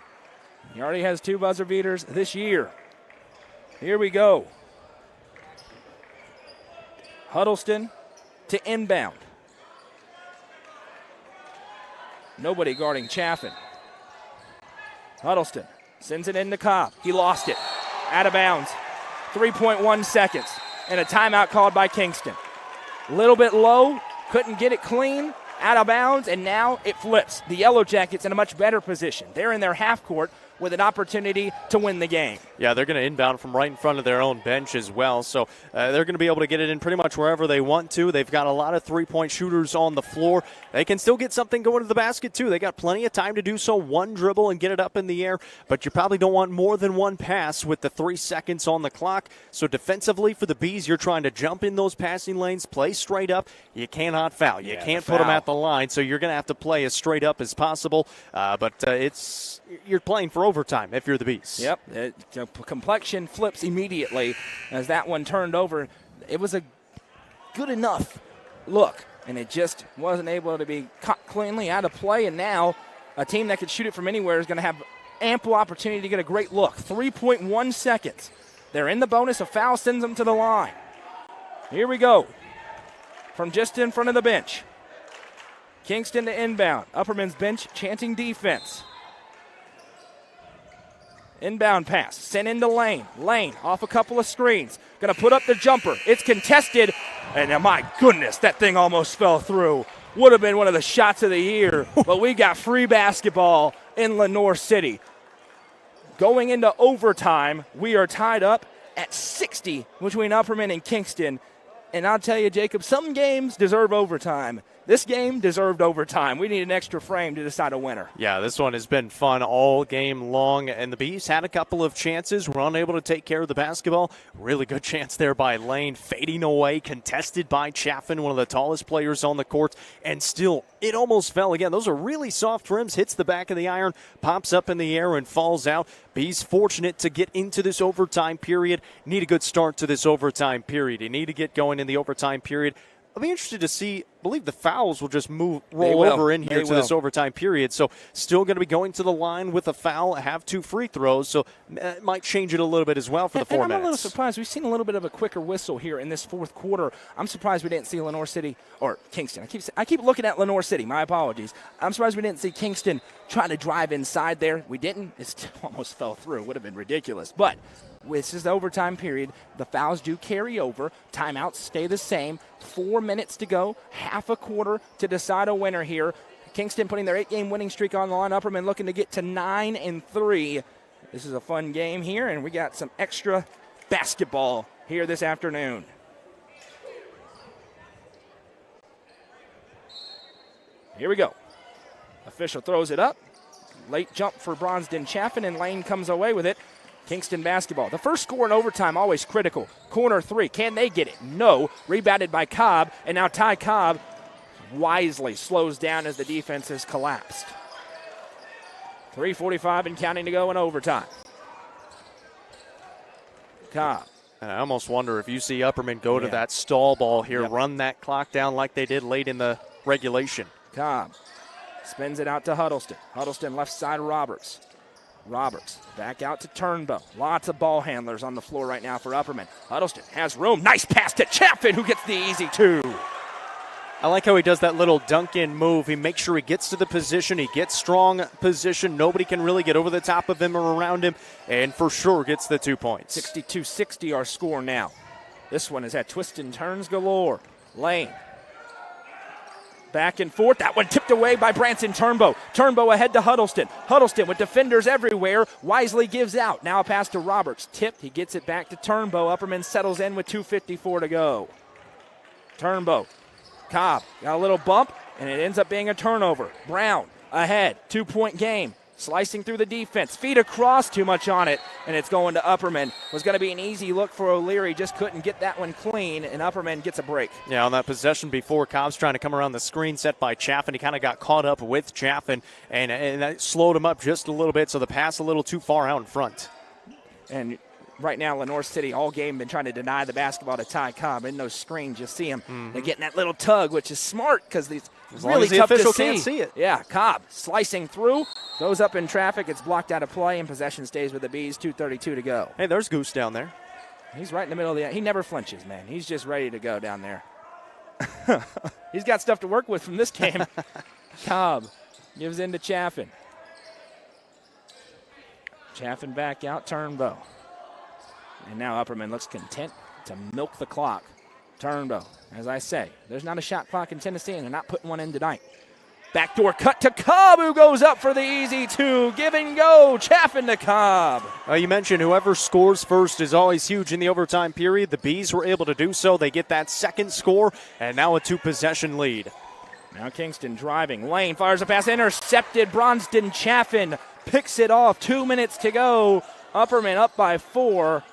He already has 2 buzzer beaters this year. Here we go. Huddleston to inbound. Nobody guarding Chaffin. Huddleston sends it into Cobb. He lost it. Out of bounds. 3.1 seconds. And a timeout called by Kingston. A little bit low. Couldn't get it clean. Out of bounds. And now it flips. The Yellow Jackets in a much better position. They're in their half court with an opportunity to win the game. Yeah, they're going to inbound from right in front of their own bench as well. So they're going to be able to get it in pretty much wherever they want to. They've got a lot of three-point shooters on the floor. They can still get something going to the basket, too. They got plenty of time to do so. One dribble and get it up in the air. But you probably don't want more than one pass with the 3 seconds on the clock. So defensively for the Bees, you're trying to jump in those passing lanes, play straight up. You cannot foul. You can't put them at the line. So you're going to have to play as straight up as possible. But you're playing for overtime if you're the Bees. Yep. The complexion flips immediately as that one turned over. It was a good enough look, and it just wasn't able to be caught cleanly out of play. And now a team that could shoot it from anywhere is going to have ample opportunity to get a great look. 3.1 seconds. They're in the bonus. A foul sends them to the line. Here we go. From just in front of the bench. Kingston to inbound. Upperman's bench chanting defense. Inbound pass, sent into Lane. Lane off a couple of screens. Going to put up the jumper. It's contested. And my goodness, that thing almost fell through. Would have been one of the shots of the year. But we got free basketball in Lenoir City. Going into overtime, we are tied up at 60 between Upperman and Kingston. And I'll tell you, Jacob, some games deserve overtime. This game deserved overtime. We need an extra frame to decide a winner. Yeah, this one has been fun all game long, and the Bees had a couple of chances, were unable to take care of the basketball. Really good chance there by Lane, fading away, contested by Chaffin, one of the tallest players on the court, and still, it almost fell again. Those are really soft rims, hits the back of the iron, pops up in the air and falls out. Bees fortunate to get into this overtime period. Need a good start to this overtime period. You need to get going in the overtime period. I'll be interested to see. I believe the fouls will just roll over in here to this overtime period. So still going to be going to the line with a foul, have 2 free throws. So it might change it a little bit as well for the 4 minutes. I'm a little surprised. We've seen a little bit of a quicker whistle here in this fourth quarter. I'm surprised we didn't see Lenoir City or Kingston. I keep looking at Lenoir City. My apologies. I'm surprised we didn't see Kingston trying to drive inside there. We didn't. It still almost fell through. It would have been ridiculous. But this is the overtime period. The fouls do carry over. Timeouts stay the same. 4 minutes to go. Half a quarter to decide a winner here. Kingston putting their 8-game winning streak on the line. Upperman looking to get to 9-3. This is a fun game here, and we got some extra basketball here this afternoon. Here we go. Official throws it up. Late jump for Bronsden Chaffin, and Lane comes away with it. Kingston basketball. The first score in overtime, always critical. Corner 3. Can they get it? No. Rebounded by Cobb, and now Ty Cobb wisely slows down as the defense has collapsed. 3:45 and counting to go in overtime. Cobb. And I almost wonder if you see Upperman go to that stall ball here, run that clock down like they did late in the regulation. Cobb spins it out to Huddleston. Huddleston left side Roberts. Roberts back out to Turnbow. Lots of ball handlers on the floor right now for Upperman. Huddleston has room. Nice pass to Chaffin, who gets the easy 2. I like how he does that little dunk-in move. He makes sure he gets to the position. He gets strong position. Nobody can really get over the top of him or around him, and for sure gets the 2 points. 62-60 our score now. This one has had twists and turns galore. Lane. Back and forth. That one tipped away by Branson Turnbow. Turnbow ahead to Huddleston. Huddleston with defenders everywhere. Wisely gives out. Now a pass to Roberts. Tipped. He gets it back to Turnbow. Upperman settles in with 2:54 to go. Turnbow. Cobb got a little bump, and it ends up being a turnover. Brown ahead. 2-point game. Slicing through the defense. Feet across, too much on it, and it's going to Upperman. Was going to be an easy look for O'Leary. Just couldn't get that one clean, and Upperman gets a break. Yeah, on that possession before, Cobb's trying to come around the screen set by Chaffin. He kind of got caught up with Chaffin, and that slowed him up just a little bit, so the pass a little too far out in front. And right now, Lenoir City all game been trying to deny the basketball to Ty Cobb. In those screens, you see him. They're getting that little tug, which is smart because these really the tough to official see. can't see it. Yeah, Cobb slicing through, goes up in traffic. It's blocked out of play, and possession stays with the Bees. 2:32 to go. Hey, there's Goose down there. He's right in the middle of the – he never flinches, man. He's just ready to go down there. He's got stuff to work with from this game. Cobb gives in to Chaffin. Chaffin back out, Turnbow. And now Upperman looks content to milk the clock. Turnbow, as I say, there's not a shot clock in Tennessee, and they're not putting one in tonight. Backdoor cut to Cobb, who goes up for the easy two. Give and go, Chaffin to Cobb. You mentioned whoever scores first is always huge in the overtime period. The Bees were able to do so. They get that second score, and now a 2-possession lead. Now Kingston driving. Lane fires a pass, intercepted. Bronston Chaffin picks it off. 2 minutes to go. Upperman up by 4.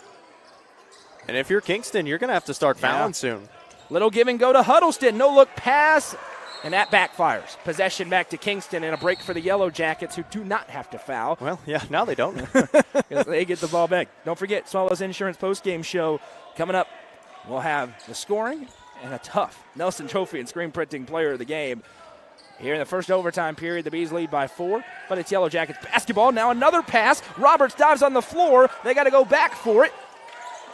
And if you're Kingston, you're going to have to start fouling soon. Little give and go to Huddleston. No look pass. And that backfires. Possession back to Kingston and a break for the Yellow Jackets, who do not have to foul. Well, yeah, now they don't. They get the ball back. Don't forget, Swallows Insurance postgame show coming up. We'll have the scoring and a tough Nelson Trophy and screen printing player of the game. Here in the first overtime period, the Bees lead by 4, but it's Yellow Jackets basketball. Now another pass. Roberts dives on the floor. They got to go back for it.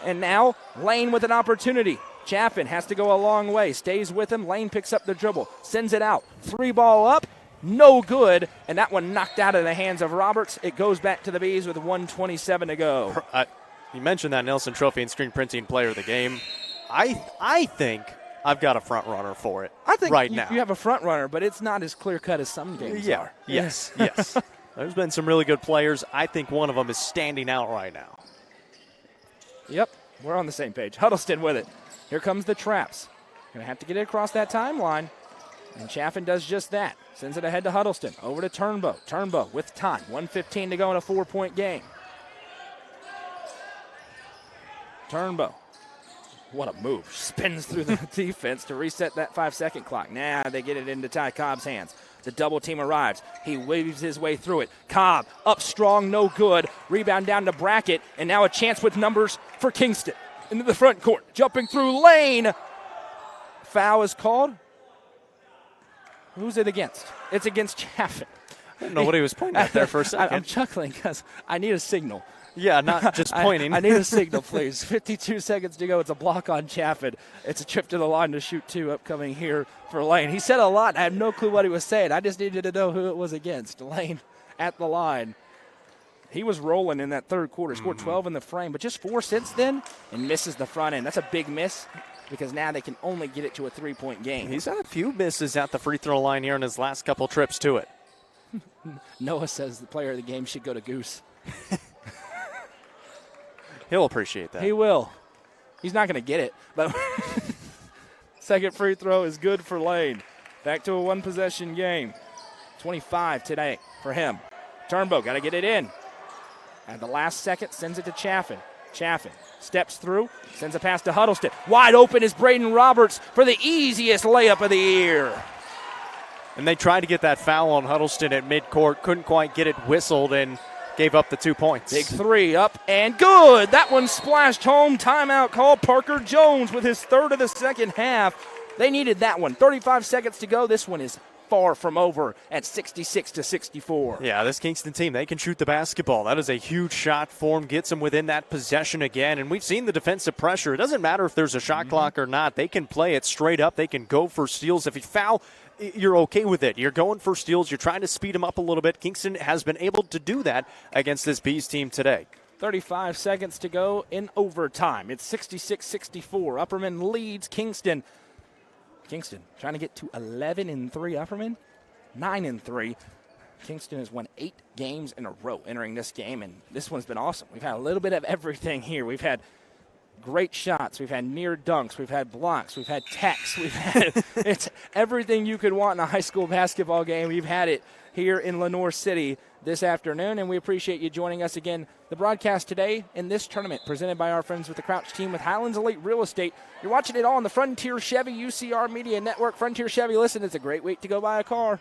And now Lane with an opportunity. Chaffin has to go a long way. Stays with him. Lane picks up the dribble. Sends it out. 3-ball up. No good. And that one knocked out of the hands of Roberts. It goes back to the Bees with 1:27 to go. You mentioned that Nelson Trophy and screen printing player of the game. I think I've got a front runner for it. I think right now you have a front runner, but it's not as clear cut as some games are. Yes. There's been some really good players. I think one of them is standing out right now. Yep, we're on the same page. Huddleston with it. Here comes the traps. Going to have to get it across that timeline. And Chaffin does just that. Sends it ahead to Huddleston. Over to Turnbow. Turnbow with time. 1:15 to go in a 4-point game. Turnbow. What a move. Spins through the defense to reset that 5-second clock. Now they get it into Ty Cobb's hands. The double team arrives. He weaves his way through it. Cobb up strong, no good. Rebound down to Brackett, and now a chance with numbers for Kingston. Into the front court. Jumping through Lane. Foul is called. Who's it against? It's against Chaffin. I don't know what he was pointing at there for a second. I'm chuckling because I need a signal. Yeah, not just pointing. I need a signal, please. 52 seconds to go. It's a block on Chaffin. It's a trip to the line to shoot 2 upcoming here for Lane. He said a lot. I have no clue what he was saying. I just needed to know who it was against. Lane at the line. He was rolling in that third quarter. Scored 12 in the frame, but just 4 since then and misses the front end. That's a big miss because now they can only get it to a 3-point game. He's had a few misses at the free throw line here in his last couple trips to it. Noah says the player of the game should go to Goose. He'll appreciate that. He will. He's not going to get it, but second free throw is good for Lane. Back to a 1-possession game. 25 today for him. Turnbow got to get it in. At the last second, sends it to Chaffin. Chaffin steps through, sends a pass to Huddleston. Wide open is Braden Roberts for the easiest layup of the year. And they tried to get that foul on Huddleston at midcourt, couldn't quite get it whistled, and gave up the 2 points. Big 3 up and good. That one splashed home. Timeout call. Parker Jones with his third of the second half. They needed that one. 35 seconds to go. This one is far from over at 66-64. Yeah, this Kingston team, they can shoot the basketball. That is a huge shot for them, gets them within that possession again. And we've seen the defensive pressure. It doesn't matter if there's a shot clock or not. They can play it straight up. They can go for steals. If you foul, you're okay with it. You're going for steals. You're trying to speed them up a little bit. Kingston has been able to do that against this Bees team today. 35 seconds to go in overtime. It's 66-64. Upperman leads Kingston. Kingston trying to get to 11-3. Upperman 9-3. Kingston has won 8 games in a row entering this game, and this one's been awesome. We've had a little bit of everything here. We've had great shots. We've had near dunks. We've had blocks. We've had techs. We've had it's everything you could want in a high school basketball game. We've had it here in Lenoir City this afternoon, and we appreciate you joining us again. The broadcast today in this tournament presented by our friends with the Crouch team with Highlands Elite Real Estate. You're watching it all on the Frontier Chevy UCR Media Network. Frontier Chevy, listen, it's a great week to go buy a car.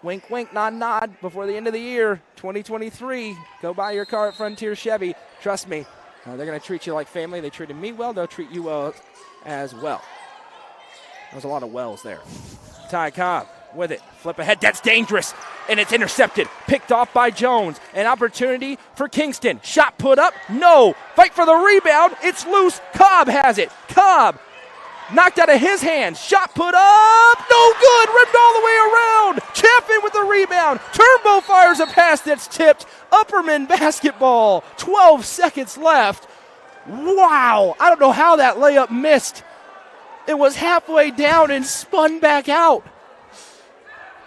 Wink, wink, nod, nod. Before the end of the year, 2023, go buy your car at Frontier Chevy. Trust me, they're going to treat you like family. They treated me well. They'll treat you well as well. There's a lot of wells there. Ty Cobb with it. Flip ahead. That's dangerous. And it's intercepted. Picked off by Jones. An opportunity for Kingston. Shot put up. No. Fight for the rebound. It's loose. Cobb has it. Cobb knocked out of his hands. Shot put up. No good. Ripped all the way around. Chaffin with the rebound. Turnbow fires a pass that's tipped. Upperman basketball. 12 seconds left. Wow. I don't know how that layup missed. It was halfway down and spun back out.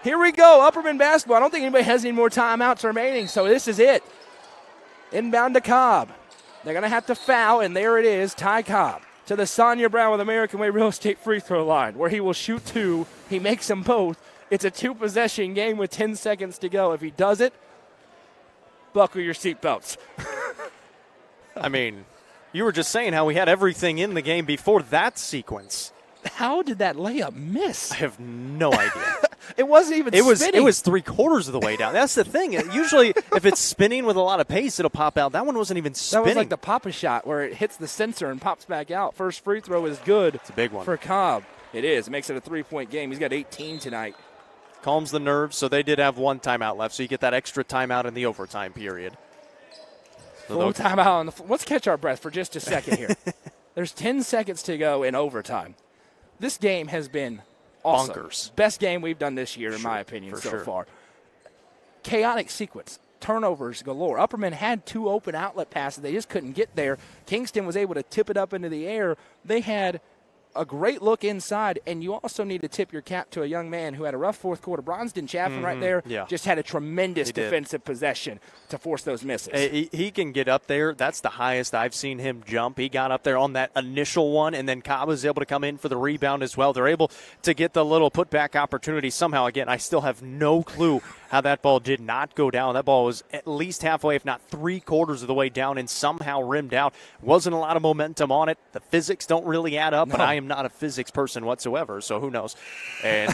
Here we go. Upperman basketball. I don't think anybody has any more timeouts remaining, so this is it. Inbound to Cobb. They're going to have to foul, and there it is. Ty Cobb to the Sonia Brown with American Way Real Estate free throw line, where he will shoot 2. He makes them both. It's a 2-possession game with 10 seconds to go. If he does it, buckle your seatbelts. I mean, you were just saying how we had everything in the game before that sequence. How did that layup miss? I have no idea. It wasn't even spinning. It was 3/4 of the way down. That's the thing. Usually, if it's spinning with a lot of pace, it'll pop out. That one wasn't even spinning. That was like the Papa shot where it hits the sensor and pops back out. First free throw is good. It's a big one. For Cobb. It is. It makes it a 3-point game. He's got 18 tonight. Calms the nerves, so they did have 1 timeout left, so you get that extra timeout in the overtime period. Full timeout on the let's catch our breath for just a second here. There's 10 seconds to go in overtime. This game has been awesome. Bonkers. Best game we've done this year, in my opinion, so far. Chaotic sequence. Turnovers galore. Upperman had 2 open outlet passes. They just couldn't get there. Kingston was able to tip it up into the air. They had a great look inside, and you also need to tip your cap to a young man who had a rough fourth quarter. Bronston Chaffin right there just had a tremendous defensive possession to force those misses. He can get up there. That's the highest I've seen him jump. He got up there on that initial one, and then Cobb was able to come in for the rebound as well. They're able to get the little putback opportunity somehow. Again, I still have no clue how that ball did not go down. That ball was at least halfway, if not 3/4 of the way down, and somehow rimmed out. Wasn't a lot of momentum on it. The physics don't really add up, but I am not a physics person whatsoever, so who knows. And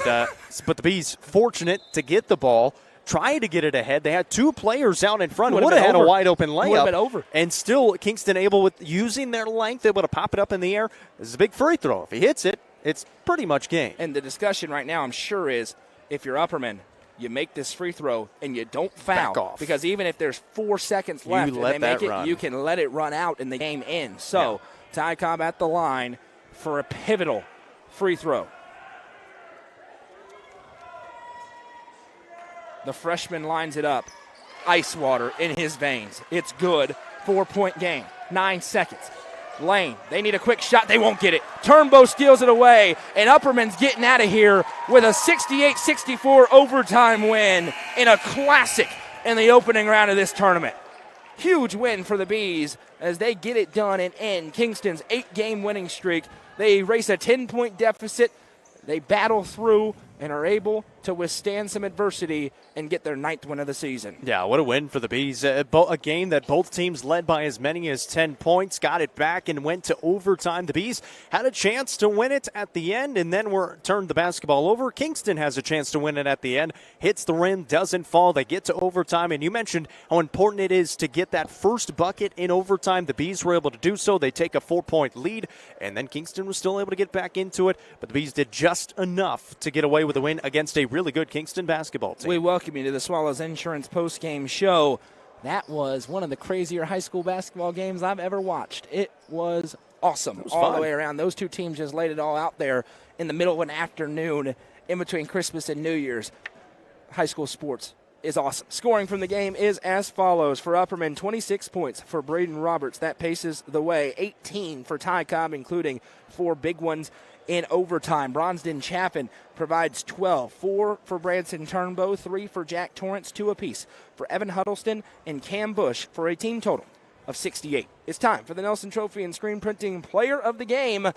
but the Bees fortunate to get the ball, trying to get it ahead. They had 2 players out in front. Would have had a wide open layup. Would have been over. And still Kingston able, with using their length, able to pop it up in the air. This is a big free throw. If he hits it, it's pretty much game. And the discussion right now, I'm sure, is if you're Upperman, you make this free throw and you don't foul. Back off. Because even if there's 4 seconds left and they make it, run. you can let it run out and the game ends. So Ty Cobb at the line for a pivotal free throw. The freshman lines it up. Ice water in his veins. It's good. 4-point game. 9 seconds. Lane, they need a quick shot. They won't get it. Turnbow steals it away, and Upperman's getting out of here with a 68-64 overtime win in a classic in the opening round of this tournament. Huge win for the Bees as they get it done and end Kingston's 8-game winning streak. They erase a 10-point deficit. They battle through and are able to withstand some adversity and get their 9th win of the season. Yeah, what a win for the Bees. A game that both teams led by as many as 10 points, got it back and went to overtime. The Bees had a chance to win it at the end and then turned the basketball over. Kingston has a chance to win it at the end, hits the rim, doesn't fall. They get to overtime, and you mentioned how important it is to get that first bucket in overtime. The Bees were able to do so. They take a 4-point lead, and then Kingston was still able to get back into it, but the Bees did just enough to get away away with a win against a really good Kingston basketball team. We welcome you to the Swallows Insurance postgame show. That was one of the crazier high school basketball games I've ever watched. It was awesome all fun. the way around. Those two teams just laid it all out there in the middle of an afternoon in between Christmas and New Year's. High school sports is awesome. Scoring from the game is as follows. For Upperman, 26 points for Braden Roberts. That paces the way. 18 for Ty Cobb, including 4 big ones in overtime. Bronsden Chaffin provides 12. 4 for Branson Turnbow, 3 for Jack Torrance, 2 apiece for Evan Huddleston and Cam Bush for a team total of 68. It's time for the Nelson Trophy and Screen Printing Player of the Game.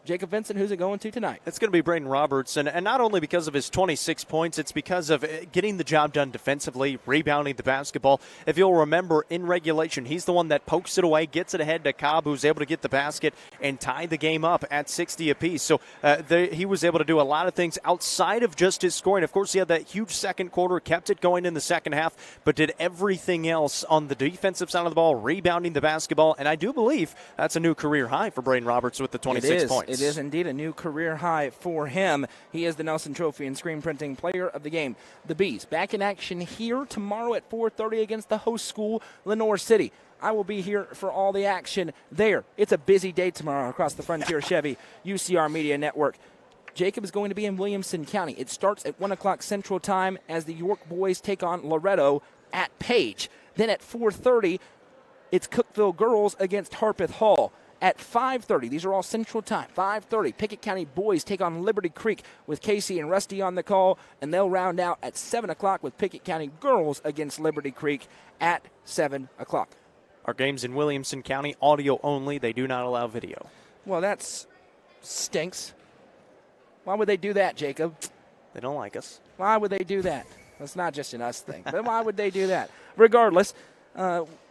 Jacob Vincent, who's it going to tonight? It's going to be Braden Roberts, and not only because of his 26 points, it's because of getting the job done defensively, rebounding the basketball. If you'll remember, in regulation, he's the one that pokes it away, gets it ahead to Cobb, who's able to get the basket and tie the game up at 60 apiece. So he was able to do a lot of things outside of just his scoring. Of course, he had that huge second quarter, kept it going in the second half, but did everything else on the defensive side of the ball, rebounding the basketball, and I do believe that's a new career high for Braden Roberts with the 26 points. It is indeed a new career high for him. He is the Nelson Trophy and Screen Printing Player of the Game. The Bees back in action here tomorrow at 4:30 against the host school, Lenoir City. I will be here for all the action there. It's a busy day tomorrow across the Frontier Chevy UCR Media Network. Jacob is going to be in Williamson County. It starts at 1 o'clock Central Time as the York boys take on Loretto at Page. Then at 4:30, it's Cookeville girls against Harpeth Hall. At 5:30, these are all Central Time, 5:30, Pickett County boys take on Liberty Creek with Casey and Rusty on the call, and they'll round out at 7 o'clock with Pickett County girls against Liberty Creek at 7 o'clock. Our games in Williamson County, audio only. They do not allow video. Well, that stinks. Why would they do that, Jacob? They don't like us. Why would they do that? That's not just an us thing, but why would they do that? Regardless,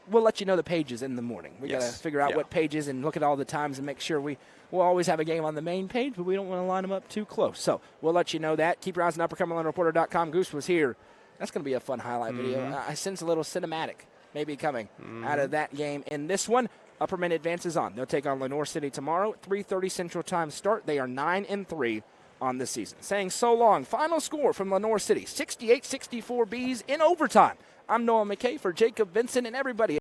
we'll let you know the pages in the morning. We got to figure out what pages and look at all the times and make sure we'll always have a game on the main page, but we don't want to line them up too close. So we'll let you know that. Keep your eyes on UpperCumberlandReporter.com. Goose was here. That's going to be a fun highlight video. I sense a little cinematic maybe coming out of that game. In this one, Upperman advances on. They'll take on Lenoir City tomorrow at 3:30 Central Time start. They are 9-3 on the season. Saying so long. Final score from Lenoir City, 68-64 Bees in overtime. I'm Noah McKay for Jacob Vincent and everybody